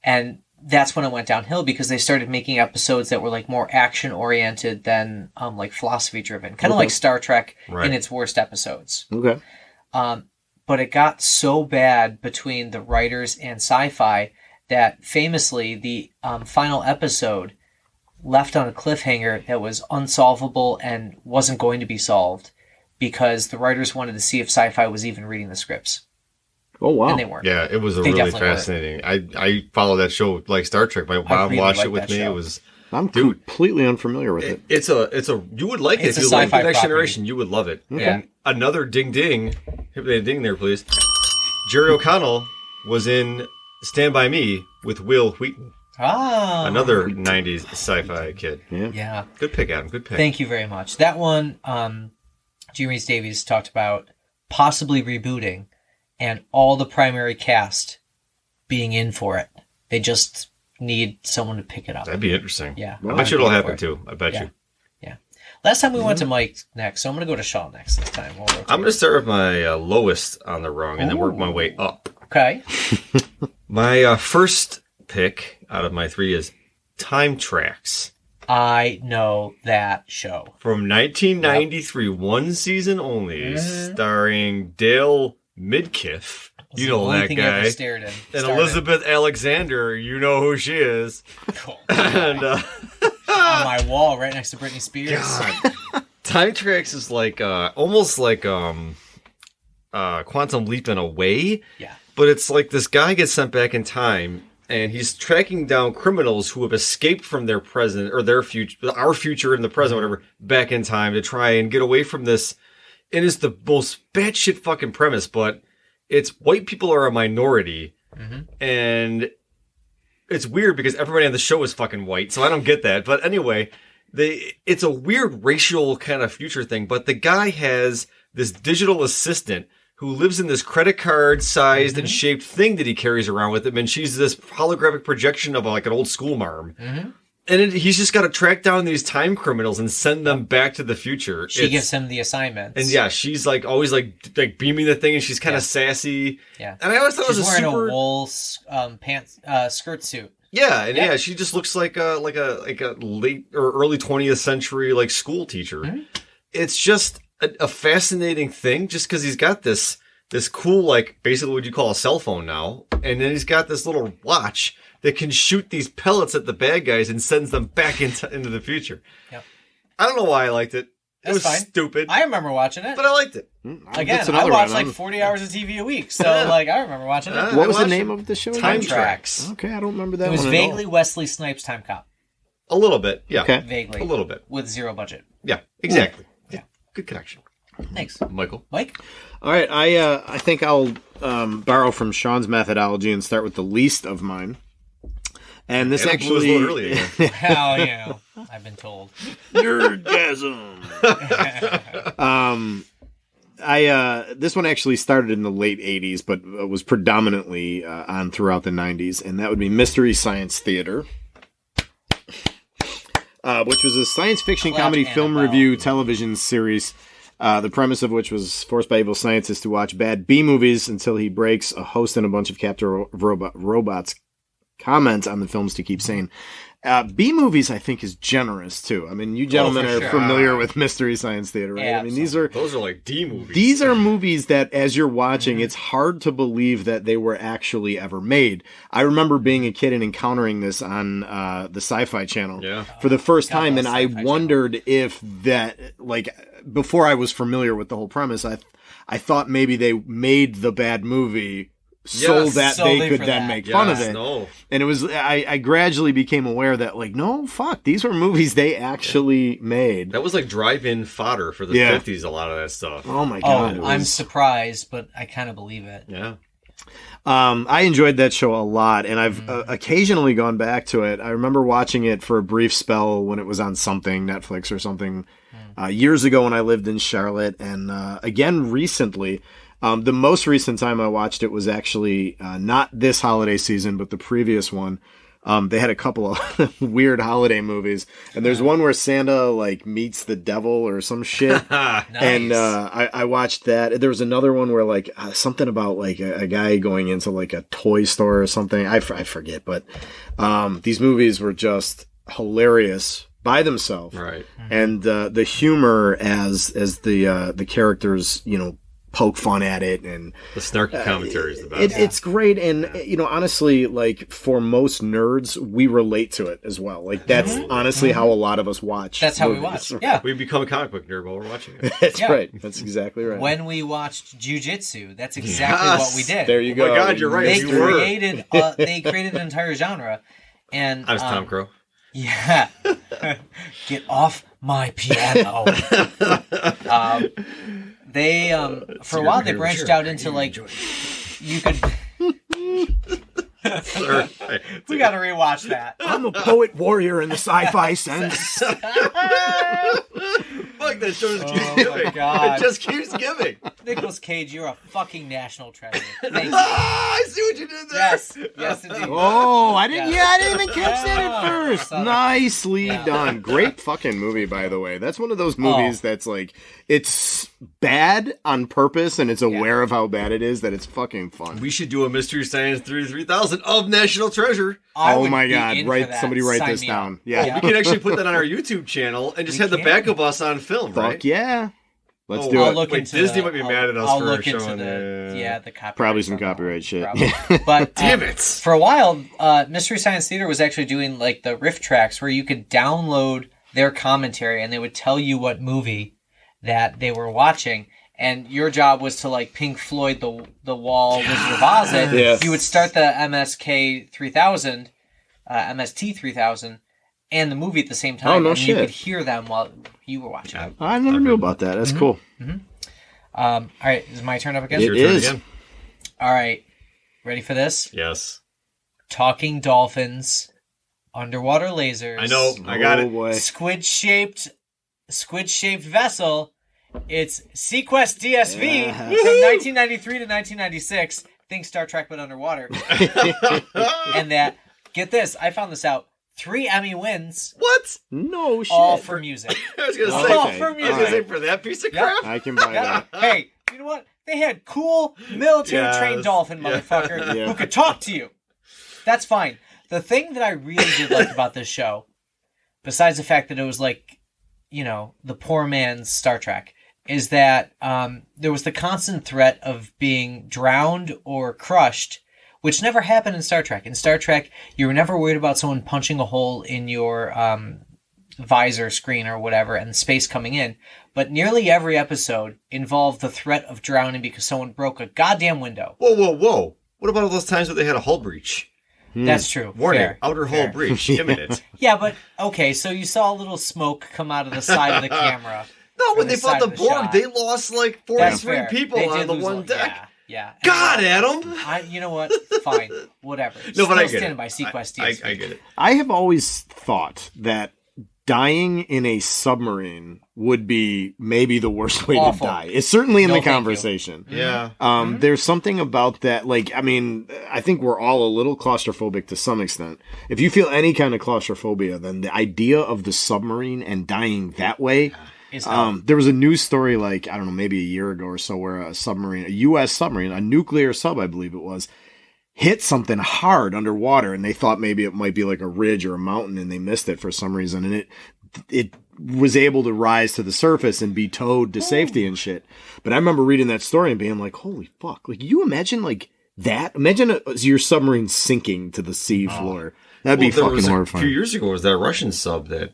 S1: And that's when it went downhill, because they started making episodes that were like more action oriented than like philosophy driven, kind of like Star Trek in its worst episodes.
S3: Okay.
S1: But it got so bad between the writers and Sci-Fi that famously the final episode left on a cliffhanger that was unsolvable and wasn't going to be solved, because the writers wanted to see if Sci-Fi was even reading the scripts.
S3: Oh, wow.
S1: And they weren't.
S2: Yeah, it was really fascinating. I follow that show like Star Trek. My mom watched it with me. It was.
S3: I'm completely unfamiliar with it.
S2: It's a you would like it if you like the Next Generation. You would love it.
S3: Okay.
S2: And another ding, hit me a ding there, please. Jerry O'Connell was in Stand By Me with Will Wheaton.
S1: Ah,
S2: another 90s sci-fi kid.
S1: Yeah.
S2: Good pick, Adam. Good pick.
S1: Thank you very much. That one, Gene Rhys Davies talked about possibly rebooting, and all the primary cast being in for it. They just need someone to pick it up.
S2: That'd be interesting.
S1: Yeah.
S2: I bet you it'll happen too. I bet you.
S1: Yeah. Last time we went to Mike next, so I'm going to go to Sean next this time.
S2: I'm going to start with my lowest on the rung and then work my way up.
S1: Okay.
S2: My first pick out of my three is Time Tracks.
S1: I know that show.
S2: From 1993, one season only, starring Dale Midkiff. You know that
S1: thing
S2: guy.
S1: I ever stared at.
S2: And Elizabeth Alexander, you know who she is.
S1: Cool.
S2: And
S1: On my wall, right next to Britney Spears.
S2: God. Time Tracks is like almost like Quantum Leap in a way.
S1: Yeah.
S2: But it's like this guy gets sent back in time, and he's tracking down criminals who have escaped from their present or their future, our future and the present, whatever, back in time to try and get away from this. And it's the most batshit fucking premise, but it's white people are a minority, and it's weird because everybody on the show is fucking white, so I don't get that. But anyway, it's a weird racial kind of future thing, but the guy has this digital assistant who lives in this credit card sized and shaped thing that he carries around with him, and she's this holographic projection of like an old school marm. And he's just got to track down these time criminals and send them back to the future.
S1: She gives him the assignments.
S2: And yeah, she's like always like beaming the thing, and she's kind of sassy.
S1: Yeah.
S2: And I always thought
S1: she's
S2: it was
S1: wearing a wool skirt suit.
S2: Yeah, and yeah, she just looks like a late or early 20th century like school teacher. It's just a fascinating thing, just because he's got this cool, like, basically what you call a cell phone now, and then he's got this little watch that can shoot these pellets at the bad guys and sends them back into the future. Yep. I don't know why I liked it. It was fine. Stupid.
S1: I remember watching it.
S2: But I liked it.
S1: Again, I watch like 40 hours of TV a week, so like I remember watching it.
S3: What was the name of the show?
S2: Time Tracks.
S3: Okay, I don't remember that
S1: one. It was
S3: one
S1: vaguely Wesley Snipes' Time Cop.
S2: A little bit, yeah.
S3: Okay.
S1: Vaguely.
S2: A little bit.
S1: With zero budget.
S2: Yeah, exactly.
S1: Yeah.
S2: Good connection.
S1: Thanks.
S2: Michael?
S1: Mike?
S3: All right, I think I'll borrow from Sean's methodology and start with the least of mine. And this actually...
S2: early again.
S1: Hell yeah. I've been told.
S3: Nerdgasm. This one actually started in the late 80s, but was predominantly on throughout the 90s, and that would be Mystery Science Theater, which was a science fiction comedy film review television series, the premise of which was forced by evil scientists to watch bad B-movies until he breaks a host and a bunch of captor robots' comments on the films to keep sane. B-movies, I think, is generous, too. I mean, you gentlemen are familiar with Mystery Science Theater, right?
S1: Yeah,
S3: I mean,
S2: those are like D movies.
S3: These are movies that, as you're watching, it's hard to believe that they were actually ever made. I remember being a kid and encountering this on the Sci-Fi Channel for the first time, and I wondered if that, like, before I was familiar with the whole premise, I thought maybe they made the bad movie so that they could then make fun of it.
S2: No.
S3: And it was, I gradually became aware that, like, no, fuck, these were movies they actually made.
S2: That was like drive-in fodder for the 50s, a lot of that stuff.
S3: Oh my God.
S1: I'm surprised, but I kind of believe it.
S2: Yeah.
S3: I enjoyed that show a lot, and I've occasionally gone back to it. I remember watching it for a brief spell when it was on something, Netflix or something, years ago when I lived in Charlotte, and again recently. The most recent time I watched it was actually not this holiday season, but the previous one. They had a couple of weird holiday movies, and there's one where Santa like meets the devil or some shit.
S1: Nice.
S3: And I watched that. There was another one where like something about like a guy going into like a toy store or something. I forget, but these movies were just hilarious by themselves,
S2: right?
S3: And the humor as the characters, you know, poke fun at it, and
S2: the snarky commentary is the best.
S3: It's great, and you know, honestly, like for most nerds, we relate to it as well. Like that's honestly how a lot of us watch.
S1: That's how
S3: movies.
S1: we watch. Yeah,
S2: we become a comic book nerd while we're watching it.
S3: That's right. That's exactly right.
S1: When we watched Jiu-Jitsu, that's exactly what we did.
S3: There you go.
S2: Oh my God, you're right.
S1: They created an entire genre, and
S2: I was Tom Crow.
S1: Yeah, get off my piano. They for a while they branched out into like you could. We got to rewatch that.
S3: I'm a poet warrior in the sci-fi sense.
S2: fuck? That show just keeps
S1: Oh,
S2: giving.
S1: my God.
S2: It just keeps giving.
S1: Nicolas Cage, you're a fucking national treasure. Thank you.
S2: I see what you did there.
S1: Yes, indeed.
S3: Oh, I didn't.
S1: Yeah.
S3: Yeah, I didn't even catch that at
S1: I
S3: first.
S1: saw that.
S3: Nicely done. Great fucking movie, by the way. That's one of those movies that's like it's bad on purpose, and it's aware of how bad it is. That it's fucking fun.
S2: We should do a Mystery Science 3000 of National Treasure.
S1: I
S3: Oh
S1: would
S3: my
S1: be
S3: God!
S1: in for
S3: Right,
S1: that.
S3: somebody write
S1: Sign
S3: this
S1: me
S3: down.
S1: up.
S3: Yeah.
S2: We can actually put that on our YouTube channel and just have the
S1: can.
S2: back of us on film, right?
S3: Fuck yeah. Let's do
S1: I'll
S3: it.
S1: look
S2: Wait,
S1: into
S2: Disney
S1: the-
S2: might be mad at us
S1: I'll
S2: for
S1: look
S2: showing
S1: into the copyright.
S3: Probably some
S1: stuff.
S3: copyright shit.
S1: Probably. But
S2: Damn it.
S1: For a while, Mystery Science Theater was actually doing like the riff tracks where you could download their commentary and they would tell you what movie that they were watching. And your job was to like Pink Floyd the Wall Wizard of Oz it.
S3: Yes.
S1: You would start the MSK 3000, MST 3000, and the movie at the same time.
S3: Oh, no
S1: and
S3: shit.
S1: You could hear them while you were watching.
S3: I never knew about that. That's cool.
S1: All right, is my turn up again?
S3: It
S2: Your turn
S3: is.
S2: again.
S1: All right, ready for this?
S2: Yes.
S1: Talking dolphins, underwater lasers.
S2: I know. I got
S3: Oh,
S2: it.
S3: boy.
S1: Squid-shaped vessel. It's Sequest DSV
S3: Yeah.
S1: from 1993 to 1996. Think Star Trek but underwater. And that, get this, I found this out. 3 Emmy wins,
S2: What?
S3: No shit.
S1: all for music.
S2: I was going to
S3: Okay.
S2: say.
S1: All for
S2: I was
S1: music.
S2: going to say for that piece of
S1: Yeah.
S2: crap.
S3: I can buy
S1: Yeah.
S3: that.
S1: Hey, you know what? They had cool military-trained
S2: Yes.
S1: dolphin
S2: Yeah.
S1: motherfucker
S3: Yeah.
S1: who could talk to you. That's fine. The thing that I really did like about this show, besides the fact that it was like, you know, the poor man's Star Trek, is that there was the constant threat of being drowned or crushed, which never happened in Star Trek. In Star Trek, you were never worried about someone punching a hole in your visor screen or whatever and space coming in. But nearly every episode involved the threat of drowning because someone broke a goddamn window.
S2: Whoa, whoa, whoa. What about all those times where they had a hull breach?
S1: That's true.
S2: Warning,
S1: Fair.
S2: outer hull
S1: Fair.
S2: breach, imminent.
S1: Yeah, but okay, so you saw a little smoke come out of the side of the camera.
S2: No, when
S1: From
S2: they
S1: the
S2: fought
S1: side
S2: the
S1: of the
S2: Borg,
S1: shot.
S2: they lost like
S1: That's
S2: 43
S1: fair.
S2: people
S1: They
S2: on
S1: did
S2: the
S1: lose
S2: one
S1: a-
S2: deck.
S1: Yeah.
S2: God, Adam!
S1: You know what? Fine. Whatever.
S2: No, but I get
S1: Still
S2: it.
S1: standing by Sequest
S2: I
S1: DSV.
S2: get it.
S3: I have always thought that dying in a submarine would be maybe the worst way
S1: Awful.
S3: to die. It's certainly in
S1: No,
S3: the
S1: thank you.
S3: conversation.
S2: Yeah.
S3: There's something about that. Like, I mean, I think we're all a little claustrophobic to some extent. If you feel any kind of claustrophobia, then the idea of the submarine and dying that way.
S1: Is
S3: There was a news story, like, I don't know, maybe a year ago or so, where a submarine, a U.S. submarine, a nuclear sub, I believe it was, hit something hard underwater, and they thought maybe it might be like a ridge or a mountain, and they missed it for some reason, and it was able to rise to the surface and be towed to safety and shit. But I remember reading that story and being like, holy fuck, like, you imagine like that? Imagine your submarine sinking to the sea floor. That'd be
S2: There
S3: fucking
S2: was
S3: horrifying.
S2: A few years ago, was that Russian sub that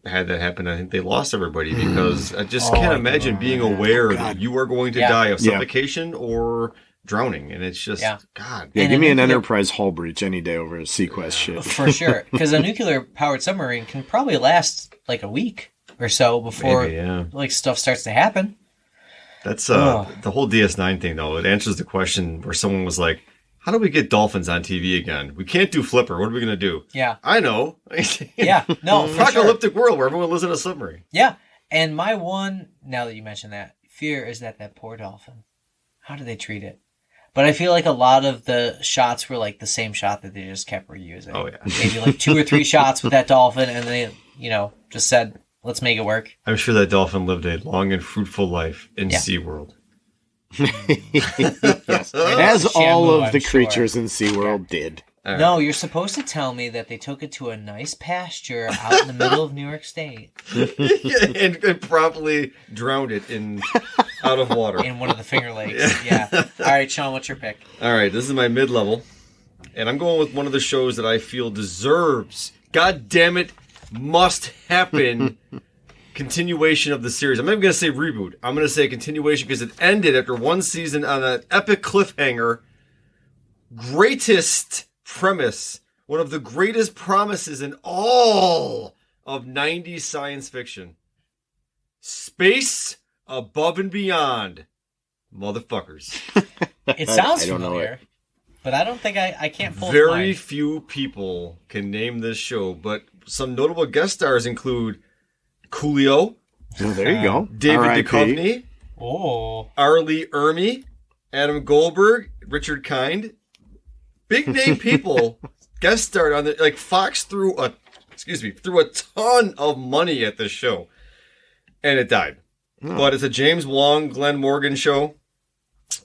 S2: had that happen. I think they lost everybody because I just can't imagine being aware that you are going to die of
S3: Yeah.
S2: suffocation or drowning. And it's just, God.
S3: Yeah,
S1: And
S3: give
S1: a
S3: me an
S1: nuclear-
S3: Enterprise hull breach any day over a Sequest shit.
S1: For sure. Because a nuclear-powered submarine can probably last like a week or so before
S2: Maybe, yeah.
S1: like stuff starts to happen.
S2: That's the whole DS9 thing, though. It answers the question where someone was like, how do we get dolphins on TV again? We can't do Flipper. What are we going to do?
S1: Yeah.
S2: I know.
S1: Yeah. No, for sure.
S2: Apocalyptic world where everyone lives in a submarine.
S1: Yeah. And my one, now that you mention that, fear is that poor dolphin. How do they treat it? But I feel like a lot of the shots were like the same shot that they just kept reusing.
S2: Oh, yeah.
S1: Maybe like 2 or 3 shots with that dolphin, and they, just said, let's make it work.
S2: I'm sure that dolphin lived a long and fruitful life in SeaWorld.
S3: Yes. As
S1: Shamu,
S3: all of
S1: I'm
S3: the
S1: sure.
S3: creatures in SeaWorld did.
S1: No, you're supposed to tell me that they took it to a nice pasture out in the middle of New York State
S2: and promptly drowned it out of water.
S1: in one of the Finger Lakes. Yeah. All right, Sean, what's your pick?
S2: All right, this is my mid-level. And I'm going with one of the shows that I feel deserves, god damn it, must happen, continuation of the series. I'm not even going to say reboot. I'm going to say continuation because it ended after one season on an epic cliffhanger. Greatest premise. One of the greatest promises in all of 90s science fiction. Space above and beyond. Motherfuckers.
S1: It sounds
S3: I don't know
S1: familiar, but I don't think I can't pull it
S2: Very
S1: mine.
S2: few people can name this show, but some notable guest stars include Coolio,
S3: Oh, there you go.
S2: David
S3: R.I.P.
S2: Duchovny, Arlie Ermy, Adam Goldberg, Richard Kind. Big name people guest starred on the like Fox threw a ton of money at this show, and it died. Oh. But it's a James Wong, Glenn Morgan show.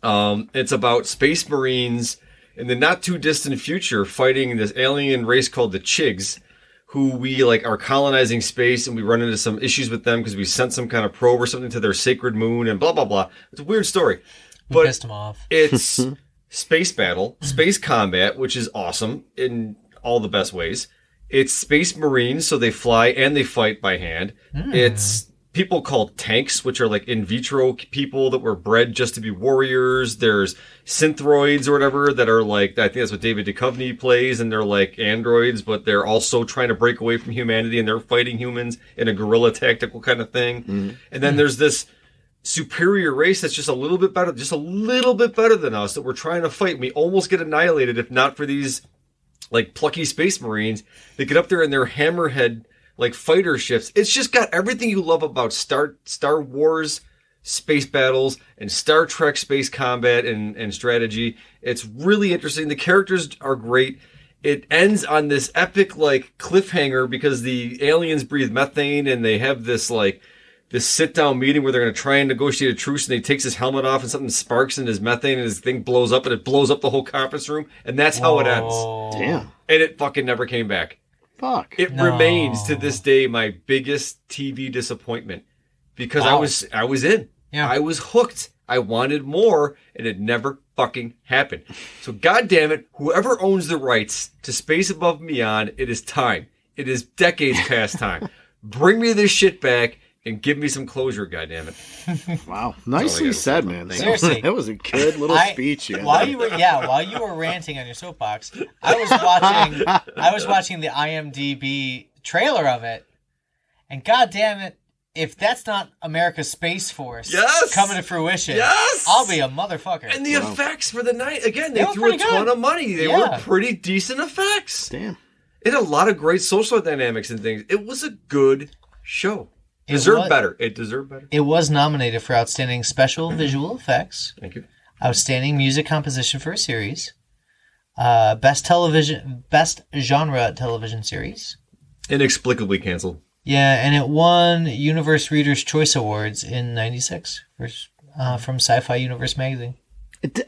S2: It's about space marines in the not too distant future fighting this alien race called the Chigs, who we like are colonizing space, and we run into some issues with them because we sent some kind of probe or something to their sacred moon and blah blah blah. It's a weird story,
S1: but pissed them off.
S2: It's space battle, space combat, which is awesome in all the best ways. It's space marines, so they fly and they fight by hand. It's people called tanks, which are like in vitro people that were bred just to be warriors. There's synthroids or whatever that are like, I think that's what David Duchovny plays, and they're like androids, but they're also trying to break away from humanity, and they're fighting humans in a guerrilla tactical kind of thing. And then there's this superior race that's just a little bit better than us that we're trying to fight. And we almost get annihilated if not for these like plucky space marines that get up there in their hammerhead like fighter ships. It's just got everything you love about Star Wars space battles and Star Trek space combat and strategy. It's really interesting. The characters are great. It ends on this epic like cliffhanger because the aliens breathe methane, and they have this sit-down meeting where they're going to try and negotiate a truce, and he takes his helmet off and something sparks in his methane and his thing blows up, and it blows up the whole conference room, and that's how it ends.
S3: Damn.
S2: And it fucking never came back.
S3: Fuck.
S2: It remains to this day my biggest TV disappointment because I was in. Yeah. I was hooked. I wanted more, and it never fucking happened. So goddamn it, whoever owns the rights to Space Above and Beyond, it is time. It is decades past time. Bring me this shit back and give me some closure, goddammit.
S3: Wow. Nicely said, man.
S1: Seriously.
S3: That was a good little speech.
S1: While you were ranting on your soapbox, I was watching the IMDb trailer of it, and goddammit, if that's not America's Space Force coming to fruition, I'll be a motherfucker.
S2: And the effects for the night, again, they threw a ton of money. They were pretty decent effects.
S3: Damn.
S2: It had a lot of great social dynamics and things. It was a good show. It deserved better. It was
S1: nominated for Outstanding Special Visual Effects.
S2: Thank you.
S1: Outstanding Music Composition for a Series. Best Genre Television Series.
S2: Inexplicably canceled.
S1: Yeah, and it won Universe Reader's Choice Awards in '96 from Sci-Fi Universe magazine.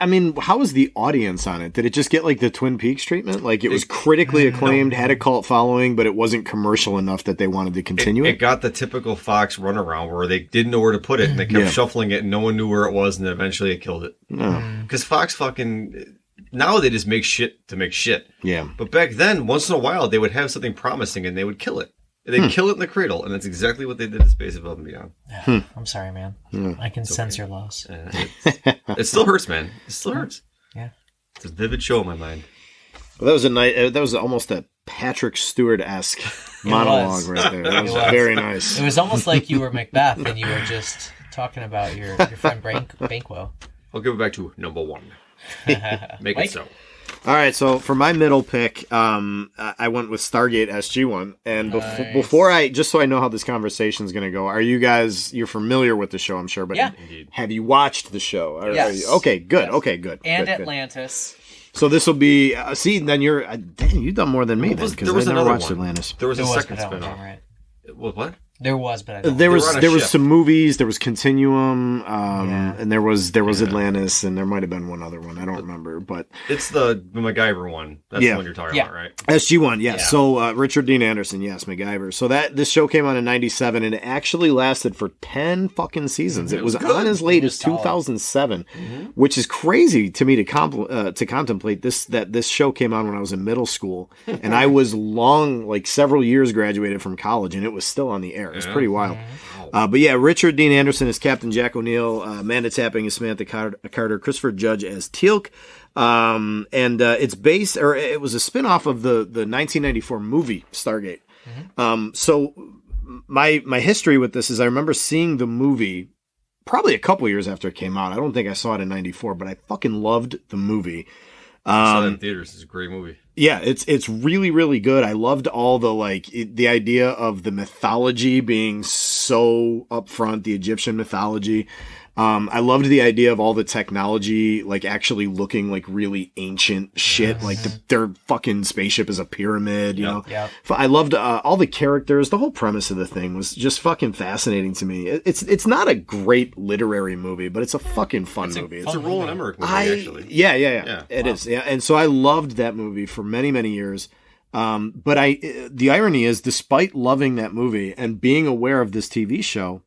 S3: I mean, how was the audience on it? Did it just get like the Twin Peaks treatment? Like it was critically acclaimed, had a cult following, but it wasn't commercial enough that they wanted to continue it?
S2: It got the typical Fox runaround where they didn't know where to put it, and they kept shuffling it, and no one knew where it was, and then eventually it killed it. Because Fox fucking... Now they just make shit to make shit.
S3: Yeah.
S2: But back then, once in a while, they would have something promising, and they would kill it. They'd kill it in the cradle, and that's exactly what they did to Space Above and Beyond.
S1: I'm sorry, man. I can sense your loss.
S2: It still hurts, man. It still hurts.
S1: Yeah.
S2: It's a vivid show in my mind.
S3: Well, that was almost a Patrick Stewart-esque monologue right there. That was very nice.
S1: It was almost like you were Macbeth and you were just talking about your friend Banquo.
S2: I'll give it back to number one. Make it so.
S3: All right, so for my middle pick, I went with Stargate SG-1. And before just so I know how this conversation is going to go, you're familiar with the show, I'm sure, but have you watched the show?
S1: Yes.
S3: Okay, good.
S1: Yes.
S3: Okay, good.
S1: And
S3: good,
S1: Atlantis.
S3: Good. So this will be, then you've done more than me then, because I never watched Atlantis.
S2: There was a second spinoff.
S1: Right.
S2: What?
S1: There was, but I don't
S3: there was some movies. There was Continuum, and there was Atlantis, and there might have been one other one. I don't remember, but
S2: it's the MacGyver one. That's the one you're talking about, right?
S3: SG-1, yes. Yeah. So Richard Dean Anderson, yes, MacGyver. So this show came on in '97, and it actually lasted for 10 fucking seasons. It was on as late as 2007, which is crazy to me to contemplate. This show came on when I was in middle school, and I was several years graduated from college, and it was still on the air. It's pretty wild. But yeah, Richard Dean Anderson is Captain Jack O'Neill, Amanda Tapping is Samantha Carter, Christopher Judge as Teal'c. And it was a spinoff of the 1994 movie Stargate. So my history with this is I remember seeing the movie probably a couple years after it came out. I don't think I saw it in '94, but I fucking loved the movie.
S2: I saw it in theaters. It's a great movie.
S3: Yeah, it's really, really good. I loved all the idea of the mythology being so upfront, the Egyptian mythology. I loved the idea of all the technology, like actually looking like really ancient shit. Like their fucking spaceship is a pyramid, you know?
S1: Yep.
S3: I loved all the characters. The whole premise of the thing was just fucking fascinating to me. It's not a great literary movie, but it's a fucking fun movie.
S2: It's a Roland Emmerich movie, actually.
S3: Yeah. It is. Yeah. And so I loved that movie for many, many years. But the irony is, despite loving that movie and being aware of this TV show,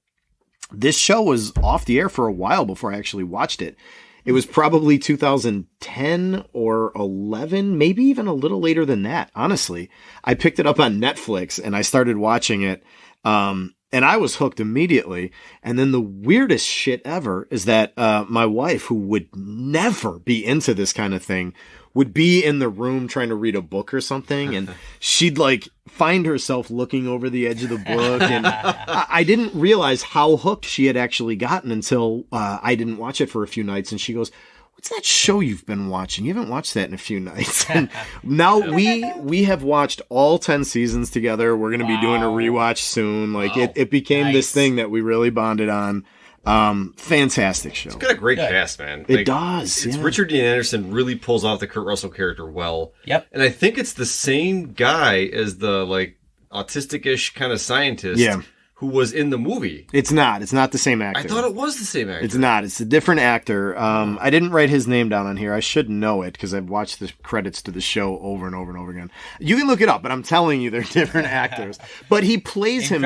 S3: this show was off the air for a while before I actually watched it. It was probably 2010 or 11, maybe even a little later than that. Honestly, I picked it up on Netflix and I started watching it. And I was hooked immediately. And then the weirdest shit ever is that my wife, who would never be into this kind of thing, would be in the room trying to read a book or something, and she'd like find herself looking over the edge of the book. And I didn't realize how hooked she had actually gotten until I didn't watch it for a few nights. And she goes, "What's that show you've been watching? You haven't watched that in a few nights." And now we have watched all 10 seasons together. We're going to be doing a rewatch soon. Like it became this thing that we really bonded on. Fantastic show.
S2: It's got a great cast, man.
S3: It does.
S2: It's Richard Dean Anderson really pulls off the Kurt Russell character well.
S1: Yep.
S2: And I think it's the same guy as the like autistic-ish kind of scientist who was in the movie.
S3: It's not the same actor.
S2: I thought it was the same actor.
S3: It's not. It's a different actor. I didn't write his name down on here. I should know it because I've watched the credits to the show over and over and over again. You can look it up, but I'm telling you they're different actors. But he plays him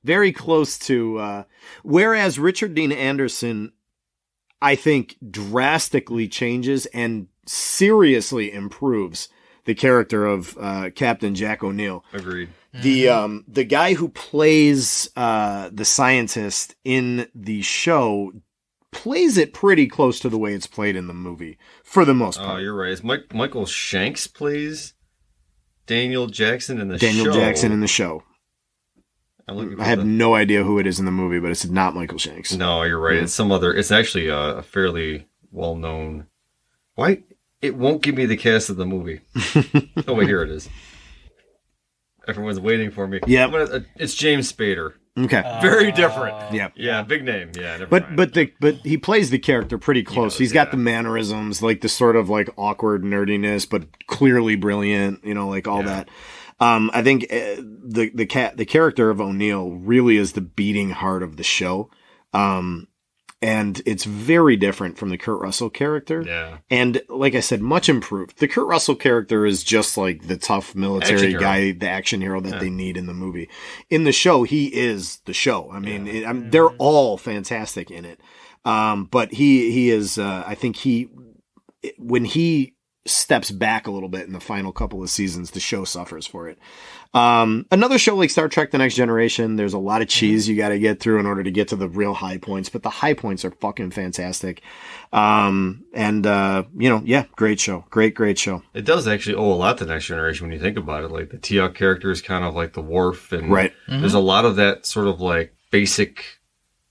S3: very close to, whereas Richard Dean Anderson, I think, drastically changes and seriously improves the character of Captain Jack O'Neill.
S2: Agreed.
S3: The guy who plays the scientist in the show plays it pretty close to the way it's played in the movie, for the most part.
S2: Oh, you're right. It's Michael Shanks plays Daniel Jackson in the show.
S3: Daniel Jackson in the show. I have no idea who it is in the movie, but it's not Michael Shanks.
S2: No, you're right. It's some other. It's actually a fairly well-known. Why? It won't give me the cast of the movie. Oh, wait, here it is. Everyone's waiting for me.
S3: Yeah,
S2: it's James Spader.
S3: Okay,
S2: very different.
S3: Yeah,
S2: big name. Yeah,
S3: but he plays the character pretty close. He's got the mannerisms, like the sort of like awkward nerdiness, but clearly brilliant. You know, like all that. I think the character of O'Neill really is the beating heart of the show. And it's very different from the Kurt Russell character.
S2: Yeah.
S3: And like I said, much improved. The Kurt Russell character is just like the tough military guy, the action hero that they need in the movie. In the show, he is the show. I mean, they're all fantastic in it. But he is, I think when he steps back a little bit in the final couple of seasons, the show suffers for it. Another show like Star Trek The Next Generation, there's a lot of cheese you got to get through in order to get to the real high points, but the high points are fucking fantastic. Great show. Great show.
S2: It does actually owe a lot to The Next Generation when you think about it. Like the Tiok character is kind of like the Worf, and there's a lot of that sort of like basic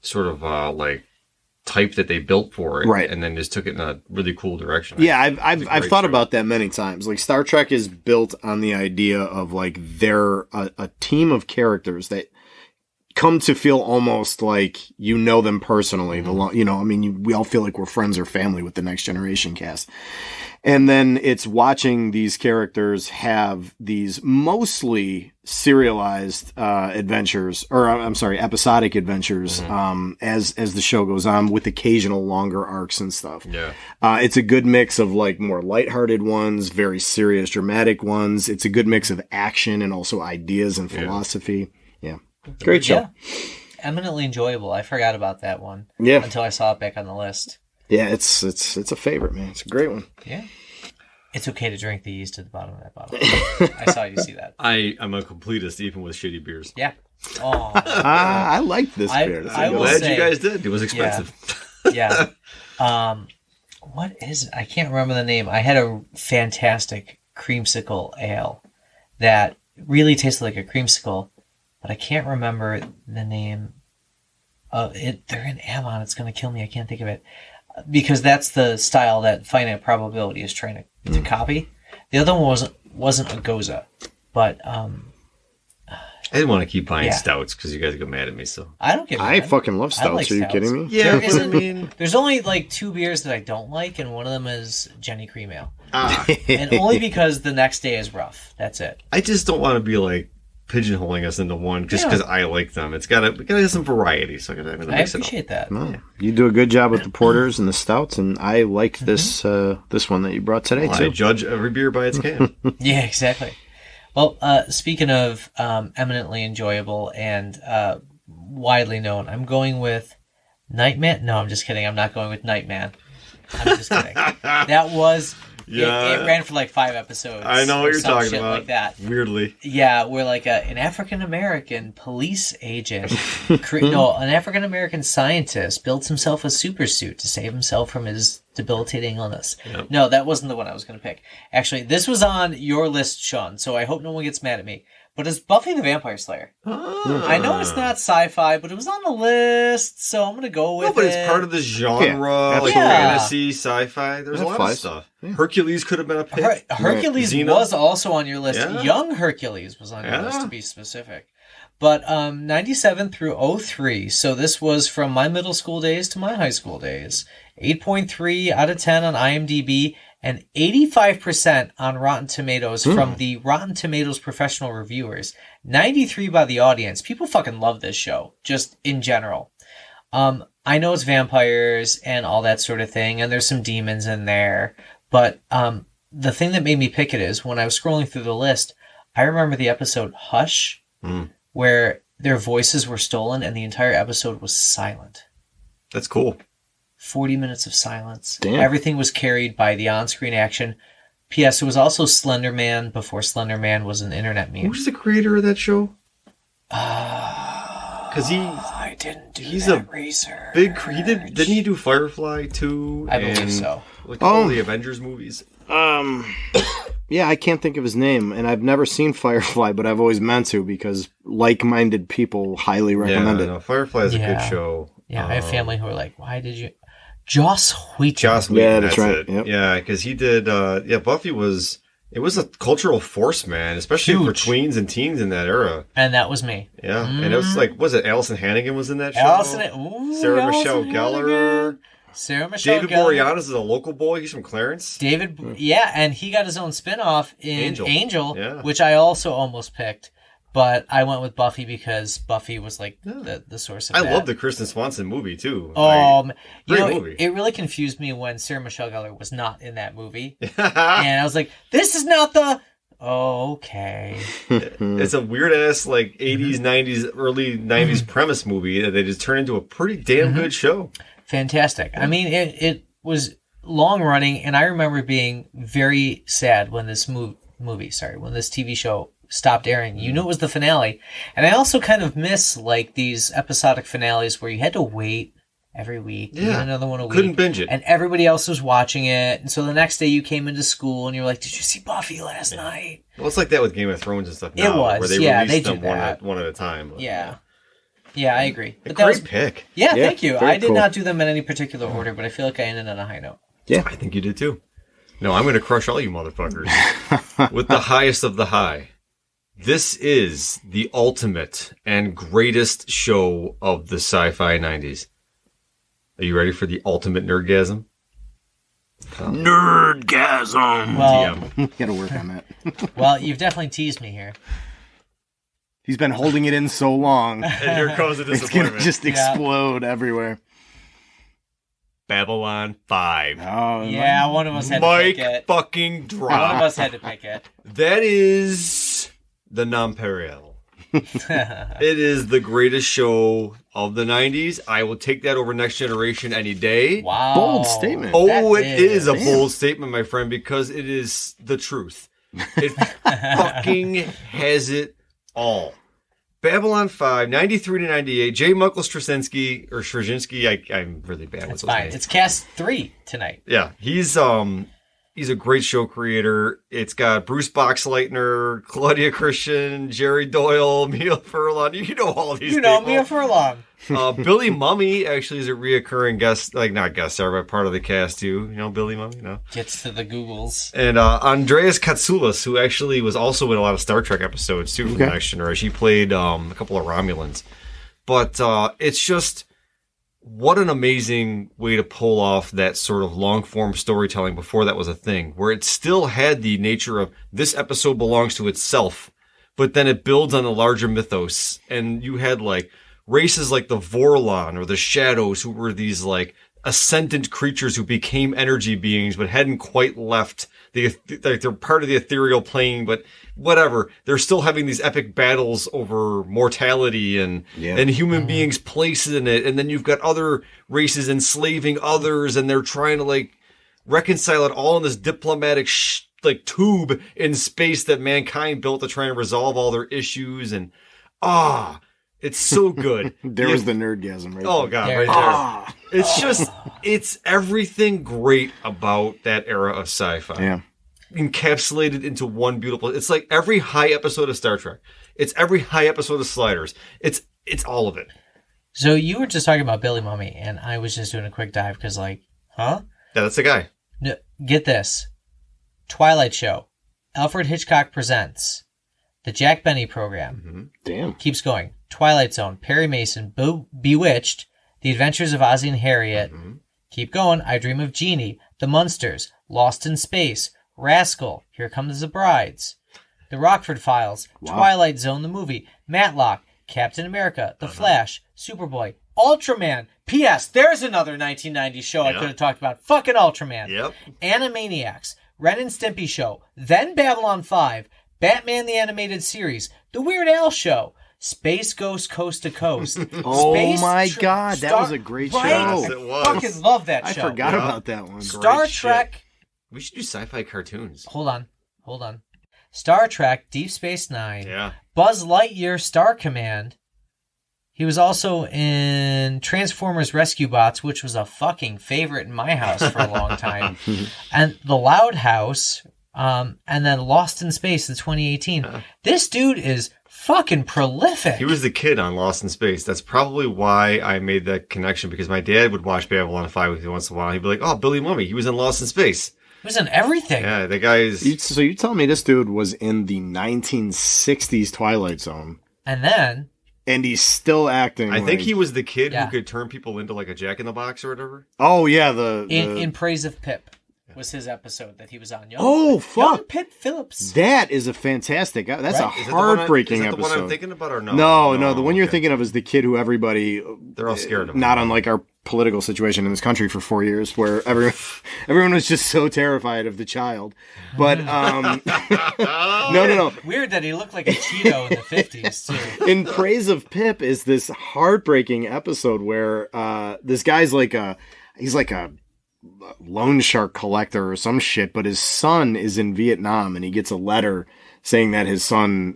S2: sort of like type that they built for it, and then just took it in a really cool direction.
S3: Yeah, I've thought about that many times. Like Star Trek is built on the idea of like they're a team of characters that come to feel almost like you know them personally. We all feel like we're friends or family with the Next Generation cast. And then it's watching these characters have these mostly serialized episodic adventures as the show goes on, with occasional longer arcs and stuff.
S2: Yeah.
S3: It's a good mix of like more lighthearted ones, very serious, dramatic ones. It's a good mix of action and also ideas and philosophy. Yeah. Great show.
S1: Yeah. Eminently enjoyable. I forgot about that one.
S3: Yeah.
S1: Until I saw it back on the list.
S3: Yeah, it's a favorite, man. It's a great one.
S1: Yeah. It's okay to drink the yeast at the bottom of that bottle. I saw you see that.
S2: I'm a completist even with shitty beers.
S1: Yeah. Oh.
S3: I like this beer.
S2: I'm glad you guys did. It was expensive.
S1: Yeah. What is it? I can't remember the name. I had a fantastic creamsicle ale that really tasted like a creamsicle, but I can't remember the name of it. They're in Avon. It's going to kill me. I can't think of it. Because that's the style that finite probability is trying to copy. The other one wasn't a Goza, but
S2: I didn't want to keep buying
S1: Yeah.
S2: stouts because you guys get mad at me. So
S1: I don't get
S3: I
S1: mad.
S3: fucking love
S1: I
S3: stouts.
S1: like
S3: Are you
S1: stouts.
S3: kidding me?
S2: yeah,
S1: There
S2: but I
S1: isn't-
S2: mean,
S1: There's only like 2 beers that I don't like, and one of them is Jenny Cream Ale.
S2: ah,
S1: And only because the next day is rough. That's it.
S2: I just don't want to be like pigeonholing us into one just
S1: Yeah.
S2: because I like them. We gotta have some variety. So I gotta
S1: I
S2: mix it up.
S1: appreciate that.
S3: No, you do a good job with the porters and the stouts, and I like this this one that you brought today
S2: I
S3: too.
S2: judge every beer by its can.
S1: Yeah, exactly. Well, speaking of eminently enjoyable and widely known, I'm going with Nightman. No, I'm just kidding. I'm not going with Nightman. I'm just kidding. That was...
S2: Yeah.
S1: It ran for like 5 episodes.
S2: I know what
S1: or
S2: you're
S1: some
S2: talking
S1: shit
S2: about.
S1: like that.
S2: Weirdly.
S1: Yeah, where like an African-American police agent, an African-American scientist builds himself a super suit to save himself from his debilitating illness.
S2: Yep.
S1: No, that wasn't the one I was going to pick. Actually, this was on your list, Sean, so I hope no one gets mad at me. But it's Buffy the Vampire Slayer. I know it's not sci-fi, but it was on the list, so I'm going to go with it.
S2: No, but it's part of the genre,
S3: Yeah,
S2: like
S1: yeah.
S2: fantasy, sci-fi. There's a
S3: That
S2: lot
S3: flies.
S2: of stuff.
S3: Yeah.
S2: Hercules could have been a pick.
S1: Hercules
S2: Xena?
S1: was also on your list.
S2: Yeah.
S1: Young Hercules was on your
S2: Yeah.
S1: list, to be specific. But 97 through 03, so this was from my middle school days to my high school days. 8.3 out of 10 on IMDb and 85% on Rotten Tomatoes from the Rotten Tomatoes professional reviewers. 93 by the audience. People fucking love this show, just in general. I know it's vampires and all that sort of thing, and there's some demons in there, but the thing that made me pick it is when I was scrolling through the list, I remember the episode Hush, where their voices were stolen and the entire episode was silent.
S2: That's cool.
S1: 40 minutes of silence.
S3: Damn.
S1: Everything was carried by the on-screen action. P.S. It was also Slender Man before Slender Man was an internet meme.
S2: Who's the creator of that show? Because
S1: I didn't do
S2: he's
S1: that
S2: a
S1: research.
S2: didn't he do Firefly too?
S1: I believe
S2: and,
S1: so.
S2: Like all the Avengers movies.
S3: Yeah, I can't think of his name, and I've never seen Firefly, but I've always meant to because like-minded people highly recommend
S2: yeah,
S3: it.
S2: No, Firefly is a
S1: Yeah.
S2: good show.
S1: Yeah, I have family who are like, why did you... Joss Wheaton.
S2: Joss Whedon,
S3: Yeah, that's right.
S2: it.
S3: Yep.
S2: Yeah, because he did. Buffy was. It was a cultural force, man, especially for
S1: Huge.
S2: tweens and teens in that era.
S1: And that was me.
S2: Yeah, and it was like, was it Allison Hannigan was in that show? Sarah
S1: Allison
S2: Michelle
S1: Hannigan.
S2: Gellar.
S1: Sarah Michelle
S2: David
S1: Gellar.
S2: Boreanaz is a local boy. He's from Clarence.
S1: Yeah, and he got his own spin-off in Angel,
S2: Yeah.
S1: which I also almost picked. But I went with Buffy because Buffy was like the source of
S2: I
S1: that.
S2: love the Kristen Swanson movie too.
S1: You
S2: Great
S1: know,
S2: movie.
S1: it really confused me when Sarah Michelle Gellar was not in that movie. And I was like, this is not the... Okay.
S2: It's a weird ass like 80s, 90s, early 90s premise movie that they just turned into a pretty damn good show.
S1: Fantastic. I mean, it was long running, and I remember being very sad when this when this TV show stopped airing. You knew it was the finale. And I also kind of miss like these episodic finales where you had to wait every week. You had another one a week.
S2: Couldn't binge it.
S1: And everybody else was watching it. And so the next day you came into school and you were like, did you see Buffy last night?
S2: Well, it's like that with Game of Thrones and stuff now.
S1: It was,
S2: where they
S1: yeah,
S2: release
S1: they do
S2: them
S1: that.
S2: one at a time. But,
S1: Yeah. Yeah, I agree.
S2: A
S1: But that
S2: great
S1: was,
S2: pick.
S1: yeah,
S3: Yeah,
S1: thank you.
S3: very
S1: I did
S3: cool.
S1: not do them in any particular order, but I feel like I ended on a high note.
S3: Yeah.
S2: I think you did too. No, I'm going to crush all you motherfuckers with the highest of the high. This is the ultimate and greatest show of the sci-fi 90s. Are you ready for the ultimate nerdgasm?
S3: Nerdgasm.
S1: Well,
S2: DM.
S3: Gotta work on that.
S1: well, you've definitely teased me here.
S3: He's been holding it in so long.
S2: And here comes the
S3: It's
S2: disappointment.
S3: gonna just explode everywhere.
S2: Babylon 5.
S3: Oh,
S1: Yeah, one of us had to pick
S2: Mike
S1: it.
S2: fucking
S1: One of
S2: drop.
S1: us had to pick it.
S2: That is the Nonpareil. It is the greatest show of the 90s. I will take that over Next Generation any day.
S1: Wow.
S3: Bold statement.
S2: Oh,
S1: That
S2: it is a
S3: damn.
S2: bold statement, my friend, because it is the truth. It fucking has it all. Babylon 5, 93 to 98. J. Michael Straczynski, or Straczynski, I'm really bad with
S1: That's
S2: those
S1: fine.
S2: names.
S1: It's cast 3 tonight.
S2: Yeah, he's a great show creator. It's got Bruce Boxleitner, Claudia Christian, Jerry Doyle, Mia Furlong. You know all these
S1: You know
S2: people.
S1: Mia Furlong.
S2: Billy Mummy actually is a reoccurring guest, like not guest star, but part of the cast too. You know, Billy Mummy,
S1: Gets to the Googles.
S2: And Andreas Katsoulis, who actually was also in a lot of Star Trek episodes too from the Next Generation. He played a couple of Romulans. But it's just, what an amazing way to pull off that sort of long-form storytelling before that was a thing, where it still had the nature of this episode belongs to itself, but then it builds on a larger mythos. And you had like races like the Vorlon or the Shadows, who were these like ascendant creatures who became energy beings but hadn't quite left they're part of the ethereal plane, but whatever, they're still having these epic battles over mortality and human beings' places in it. And then you've got other races enslaving others, and they're trying to like reconcile it all in this diplomatic tube in space that mankind built to try and resolve all their issues. And it's so good.
S3: There was the nerdgasm right
S2: Oh,
S3: there.
S2: God, right there. It's just, it's everything great about that era of sci-fi.
S3: Yeah.
S2: Encapsulated into one beautiful, it's like every high episode of Star Trek. It's every high episode of Sliders. It's all of it.
S1: So you were just talking about Billy Mummy, and I was just doing a quick dive because huh?
S2: Yeah, that's the guy.
S1: No, get this. Twilight Show. Alfred Hitchcock Presents. The Jack Benny Program.
S2: Mm-hmm.
S3: Damn.
S1: Keeps going. Twilight Zone. Perry Mason. Bewitched. The Adventures of Ozzie and Harriet.
S2: Mm-hmm.
S1: Keep going. I Dream of Jeannie. The Munsters. Lost in Space. Rascal. Here Comes the Brides. The Rockford Files.
S3: Wow.
S1: Twilight Zone the movie. Matlock. Captain America. The Flash. Superboy. Ultraman. P.S. There's another 1990 show I could have talked about. Fucking Ultraman.
S2: Yep.
S1: Animaniacs. Ren and Stimpy Show. Then Babylon 5. Batman the Animated Series. The Weird Al Show. Space Ghost Coast to Coast.
S3: Oh
S1: Space
S3: my God, that was a great show.
S2: Yes, it was.
S1: I fucking love that show.
S3: I forgot about that one.
S1: Star
S2: Great
S1: Trek.
S2: shit. We should do sci-fi cartoons.
S1: Hold on. Star Trek, Deep Space Nine.
S2: Yeah.
S1: Buzz Lightyear, Star Command. He was also in Transformers Rescue Bots, which was a fucking favorite in my house for a long time. And The Loud House, and then Lost in Space in 2018. This dude is fucking prolific.
S2: He was the kid on Lost in Space. That's probably why I made that connection, because my dad would watch Babylon 5 with me once in a while. He'd be like, oh, Billy Mummy, he was in Lost in Space.
S1: He was in everything.
S2: Yeah, the guy is...
S3: So you tell me this dude was in the 1960s Twilight Zone.
S1: And then...
S3: And he's still acting
S2: I think he was the kid
S1: Yeah.
S2: who could turn people into like a Jack-in-the-Box or whatever.
S3: Oh, yeah,
S1: In Praise of Pip was his episode that he was on.
S3: Oh, fuck.
S1: Young Pip Phillips.
S3: That is a fantastic... That's a
S1: Right.
S3: heartbreaking
S2: Is that the one
S3: episode.
S2: I'm thinking about or no?
S3: No, the one you're
S2: okay.
S3: thinking of is the kid who everybody...
S2: They're all scared of.
S3: Not unlike our political situation in this country for 4 years, where everyone was just so terrified of the child. But, no.
S1: Weird that he looked like a Cheeto in the 50s, too.
S3: In Praise of Pip is this heartbreaking episode where this guy's he's like a loan shark collector or some shit, but his son is in Vietnam, and he gets a letter saying that his son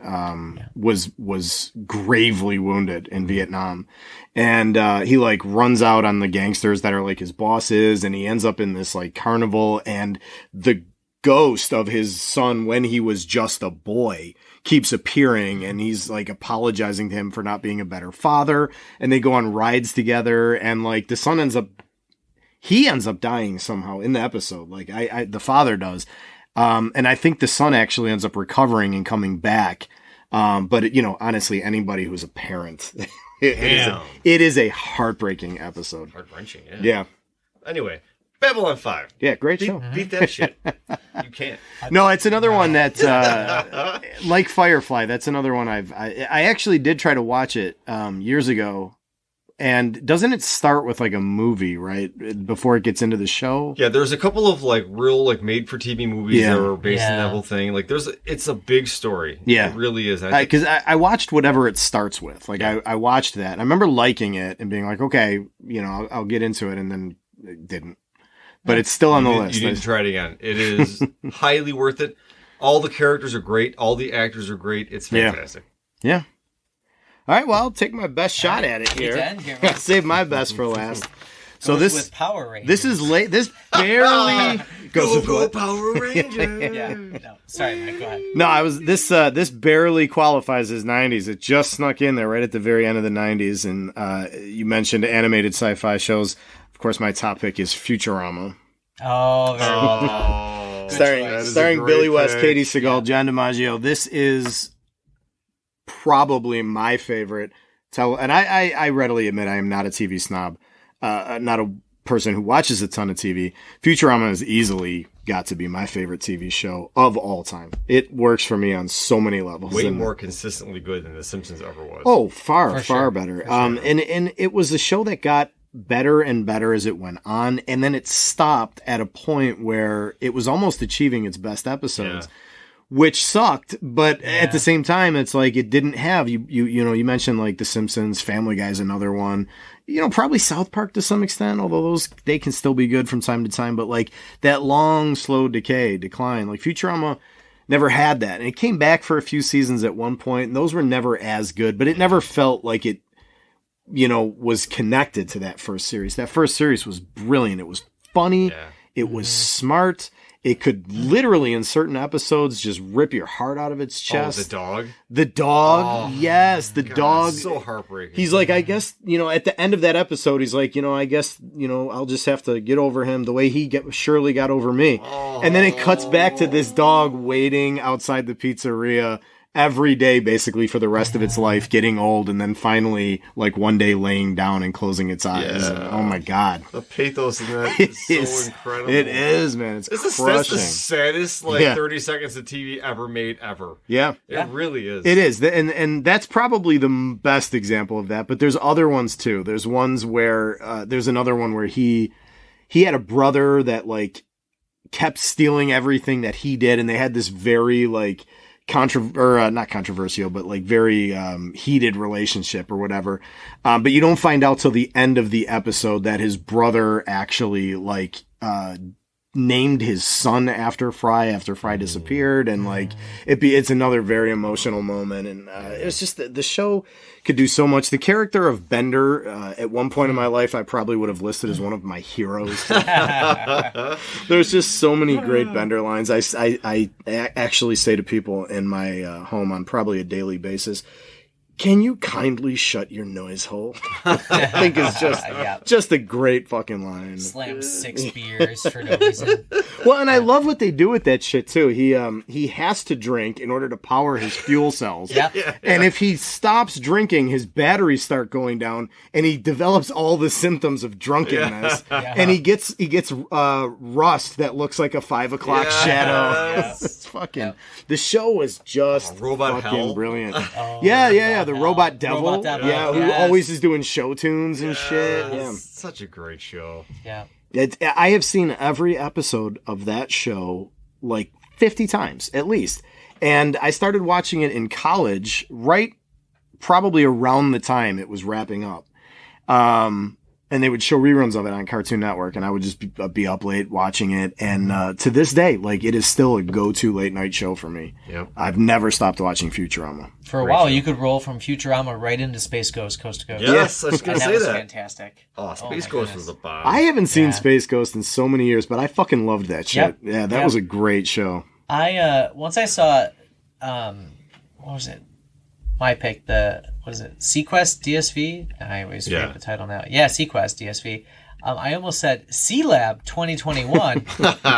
S3: was gravely wounded in Vietnam. And he like runs out on the gangsters that are like his bosses, and he ends up in this like carnival, and the ghost of his son when he was just a boy keeps appearing, and he's like apologizing to him for not being a better father, and they go on rides together, and like the son ends up dying somehow in the episode. Like the father does. And I think the son actually ends up recovering and coming back. But honestly, anybody who's a parent, it is a heartbreaking episode.
S2: Heart-wrenching,
S3: Yeah.
S2: Anyway, Babylon 5.
S3: Yeah, great show.
S2: Beat that shit. You can't.
S3: No, it's another one that, like Firefly, that's another one I actually did try to watch it years ago. And doesn't it start with like a movie, right? Before it gets into the show?
S2: Yeah, there's a couple of like real like made for TV movies that were based on that whole thing. Like it's a big story.
S3: Yeah.
S2: It really is.
S3: Because I watched whatever it starts with. Like I watched that. I remember liking it and being like, okay, I'll get into it, and then it didn't. But it's still on the list.
S2: You need to try it again. It is highly worth it. All the characters are great. All the actors are great. It's fantastic.
S3: Yeah. All right, well, I'll take my best shot at it here.
S1: Need to end here,
S3: I'll save my best for last. So
S1: Goes
S3: this
S1: with Power Rangers.
S3: this is late. This barely goes with what?
S2: Power Ranger.
S1: Yeah. No, sorry, Mike. Go ahead.
S3: No, I was this barely qualifies as 90s. It just snuck in there right at the very end of the 90s. And you mentioned animated sci-fi shows. Of course, my top pick is Futurama.
S1: Oh, very well done.
S3: Starring
S2: great
S3: Billy West,
S2: pick.
S3: Katie Seagal, John DiMaggio. This is probably my favorite. And I readily admit I am not a TV snob, not a person who watches a ton of TV. Futurama has easily got to be my favorite TV show of all time. It works for me on so many levels.
S2: Way more consistently good than The Simpsons ever was.
S3: Oh, far
S1: sure.
S3: better. And it was a show that got better and better as it went on, and then it stopped at a point where it was almost achieving its best episodes.
S2: Yeah.
S3: Which sucked, but at the same time, it's like it didn't have you mentioned like The Simpsons, Family Guy's another one, probably South Park to some extent, although they can still be good from time to time, but like that long, slow decline, like Futurama never had that. And it came back for a few seasons at one point, and those were never as good, but it never felt like it, was connected to that first series. That first series was brilliant. It was funny.
S2: Yeah.
S3: It was smart. It could literally, in certain episodes, just rip your heart out of its chest.
S2: Oh, the dog?
S3: The dog, yes, the dog.
S2: So heartbreaking.
S3: He's like, I guess, at the end of that episode, he's like, I guess, I'll just have to get over him the way he surely got over me. And then it cuts back to this dog waiting outside the pizzeria every day, basically, for the rest of its life, getting old, and then finally, like, one day laying down and closing its eyes.
S2: Yeah.
S3: And, oh, my God.
S2: The pathos in that is so incredible.
S3: It is, man. It's
S2: That's
S3: crushing.
S2: the saddest, 30 seconds of TV ever made, ever.
S3: Yeah.
S2: It really is.
S3: It is. And that's probably the best example of that. But there's other ones, too. There's ones where, there's another one where he had a brother that, like, kept stealing everything that he did. And they had this very, like, not controversial, but like very heated relationship or whatever. But you don't find out till the end of the episode that his brother actually like named his son after Fry disappeared, and like it's another very emotional moment. And it's just the show could do so much. The character of Bender, at one point in my life, I probably would have listed as one of my heroes. There's just so many great Bender lines. I actually say to people in my home on probably a daily basis, can you kindly shut your noise hole? I think it's just a great fucking line.
S1: Slam 6 beers for no reason.
S3: Well, and I love what they do with that shit too. He has to drink in order to power hhis fuel cells.
S1: Yep.
S3: And if he stops drinking, his batteries start going down, and he develops all the symptoms of drunkenness.
S1: Yeah.
S3: And he gets rust that looks like a 5 o'clock shadow.
S1: Yes.
S3: It's fucking. The show was just
S2: Robot
S3: fucking
S2: Hell?
S3: brilliant.
S1: Oh,
S3: yeah. The Robot Devil.
S1: Robot Devil.
S3: Yeah, who
S1: Yes.
S3: always is doing show tunes and shit. Yeah.
S2: It's such a great show.
S1: Yeah.
S3: I have seen every episode of that show like 50 times at least. And I started watching it in college, right probably around the time it was wrapping up. And they would show reruns of it on Cartoon Network, and I would just be up late watching it. And to this day, like, it is still a go-to late night show for me.
S2: Yep.
S3: I've never stopped watching Futurama.
S1: For a while, you could roll from Futurama right into Space Ghost Coast to Coast.
S2: Yes, I was going
S1: And
S2: to
S1: that
S2: say
S1: was
S2: that.
S1: fantastic.
S2: Oh, Space
S1: my
S2: Ghost
S1: goodness.
S2: was a bomb.
S3: I haven't seen
S1: Yeah.
S3: Space Ghost in so many years, but I fucking loved that shit.
S1: Yep.
S3: Yeah, that
S1: Yep.
S3: was a great show.
S1: Once I saw, what was it? My pick, Sequest DSV? I always forget the title now. Yeah, Sequest DSV. I almost said C-Lab 2021,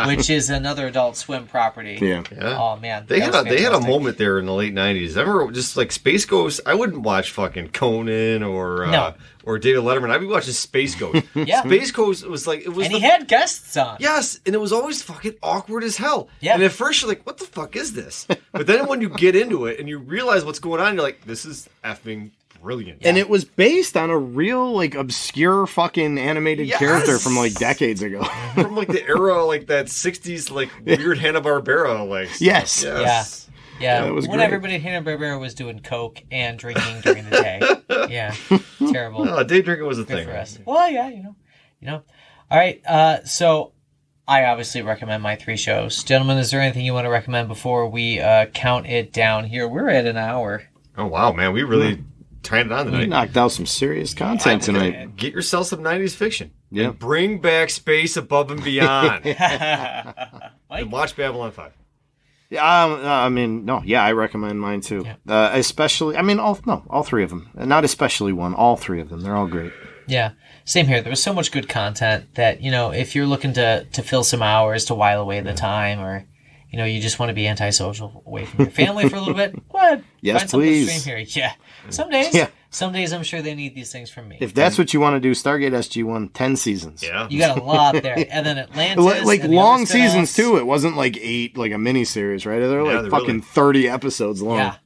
S1: which is another Adult Swim property.
S3: Yeah.
S1: Oh man,
S2: They
S1: that
S2: had
S1: was
S2: a
S1: fantastic.
S2: moment there in the late 90s. I remember just like Space Ghost. I wouldn't watch fucking Conan or David Letterman. I'd be watching Space Ghost.
S1: Yeah.
S2: Space Ghost was like, it was
S1: And he had guests on.
S2: Yes, and it was always fucking awkward as hell.
S1: Yeah.
S2: And at first you're like, what the fuck is this? But then when you get into it and you realize what's going on, you're like, this is effing brilliant.
S3: And it was based on a real, like, obscure fucking animated character from, like, decades ago.
S2: From like the era, like that 60s, like weird Hanna-Barbera, like stuff.
S3: Yes.
S1: Yeah,
S3: that was
S1: when
S3: great.
S1: everybody at Hanna-Barbera was doing coke and drinking during the day. Yeah, terrible.
S2: Oh, day drinking was a
S1: Good
S2: thing.
S1: for us. Well, yeah, you know. All right, so I obviously recommend my 3 shows. Gentlemen, is there anything you want to recommend before we count it down here? We're at an hour.
S2: Oh wow, man, we really trying it on
S3: You
S2: tonight.
S3: knocked out some serious content tonight.
S2: Get yourself some 90s fiction.
S3: Yeah.
S2: And bring back Space Above and Beyond.
S1: Mike?
S2: And watch Babylon 5.
S3: Yeah, I recommend mine too.
S1: Yeah.
S3: Especially, all three of them. Not especially one, all three of them. They're all great.
S1: Yeah, same here. There was so much good content that, if you're looking to fill some hours to while away the time, or, you just want to be antisocial away from your family for a little bit, go ahead.
S3: Yes,
S1: Find something to
S3: please.
S1: stream here. Yeah. Some days I'm sure they need these things from me.
S3: If that's what you want to do, Stargate SG-1, 10 seasons.
S2: Yeah.
S1: You got a lot there. And then Atlantis.
S3: Like
S1: and the
S3: long
S1: other spin-offs.
S3: seasons too. It wasn't like 8, like a mini-series, right? They're
S2: Yeah,
S3: like
S2: they're
S3: fucking
S2: really-
S3: 30 episodes long.
S1: Yeah.
S2: I'm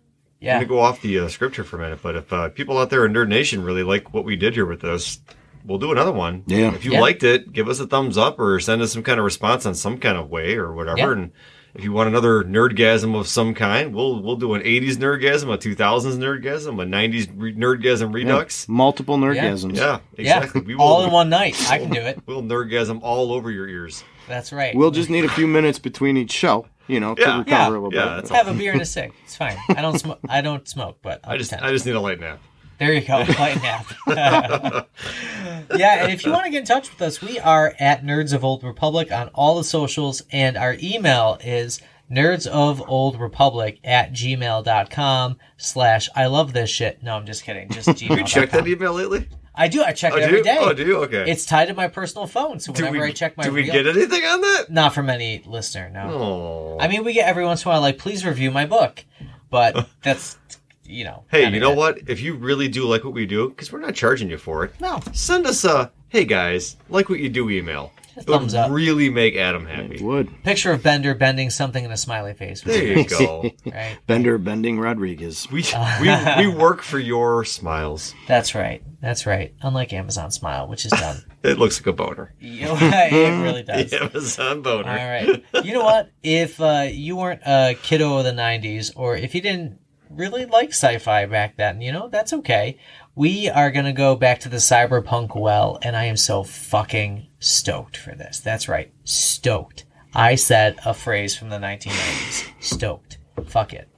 S1: Yeah.
S2: going to go off the scripture for a minute, but if people out there in Nerd Nation really like what we did here with us, we'll do another one.
S3: Yeah.
S2: If you
S1: Yeah.
S2: liked it, give us a thumbs up or send us some kind of response on some kind of way or whatever.
S1: Yeah.
S2: And if you want another nerdgasm of some kind, we'll do an 80s nerdgasm, a 2000s nerdgasm, a 90s nerdgasm redux.
S3: Multiple nerdgasms.
S2: Yeah, exactly. We will,
S1: All in one night. I can do it.
S2: We'll nerdgasm all over your ears.
S1: That's right.
S3: We'll just need a few minutes between each show, to
S2: Yeah.
S3: recover
S1: Yeah.
S3: a little
S2: Yeah,
S3: bit.
S2: that's
S1: have a beer and a cig. It's fine. I don't smoke. But
S2: I just need a light nap.
S1: There you go, light nap. Yeah, and if you want to get in touch with us, we are at Nerds of Old Republic on all the socials, and our email is nerdsofoldrepublic@gmail.com/I love this shit. No, I'm just kidding. Just gmail.com.
S2: You checked that email lately?
S1: I do. I check it
S2: do
S1: every
S2: you?
S1: day.
S2: Oh, do you? Okay.
S1: It's tied to my personal phone, so whenever I check my
S2: do we
S1: real...
S2: get anything on that?
S1: Not from any listener, no.
S2: Oh.
S1: I mean, we get every once in a while, like, please review my book. But that's,
S2: Hey,
S1: kinda
S2: you know
S1: it.
S2: what? If you really do like what we do, because we're not charging you for it,
S1: No.
S2: send us a, hey guys, like what you do email. It
S1: Thumbs
S2: would
S1: up.
S2: really make Adam happy.
S3: It would.
S1: Picture of Bender bending something in a smiley face.
S2: There you go.
S1: Right?
S3: Bender Bending Rodriguez.
S2: we work for your smiles.
S1: That's right. That's right. Unlike Amazon Smile, which is done.
S2: It looks like a boner.
S1: It really does.
S2: The Amazon boner.
S1: All right. You know what? If you weren't a kiddo of the 90s, or if you didn't really like sci-fi back then, that's okay. We are going to go back to the cyberpunk well, and I am so fucking stoked for this. That's right. Stoked. I said a phrase from the 1990s. Stoked. Fuck it.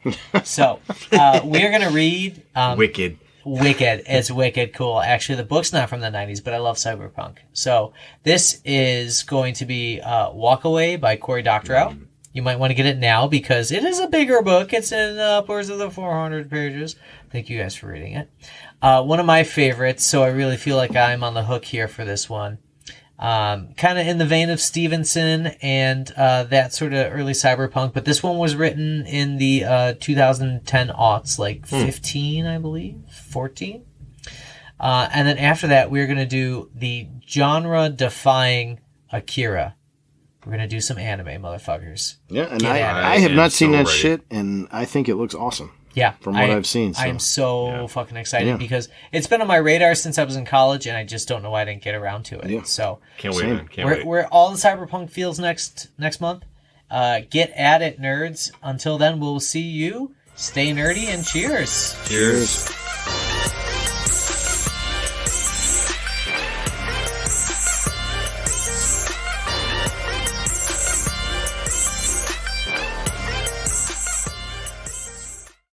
S1: So, we are going to read...
S2: Wicked.
S1: Wicked. It's wicked cool. Actually, the book's not from the 90s, but I love cyberpunk. So this is going to be Walkaway by Cory Doctorow. You might want to get it now because it is a bigger book. It's in upwards of the 400 pages. Thank you guys for reading it. One of my favorites, so I really feel like I'm on the hook here for this one. Kind of in the vein of Stephenson and that sort of early cyberpunk, but this one was written in the 2010 aughts, like 15, I believe, 14. And then after that, we're going to do the genre-defying Akira. We're going to do some anime, motherfuckers.
S3: Yeah, and
S1: Get at it.
S3: I have not seen
S2: so
S3: that
S2: ready.
S3: shit, and I think it looks awesome.
S1: Yeah.
S3: From what I've seen, so.
S1: I am so fucking excited
S3: Yeah.
S1: because it's been on my radar since I was in college, and I just don't know why I didn't get around to it.
S3: Yeah.
S1: So
S2: Can't wait,
S3: Same.
S2: man. Can't wait.
S1: we're all the cyberpunk feels next month. Get at it, nerds. Until then, we'll see you. Stay nerdy and cheers.
S2: Cheers.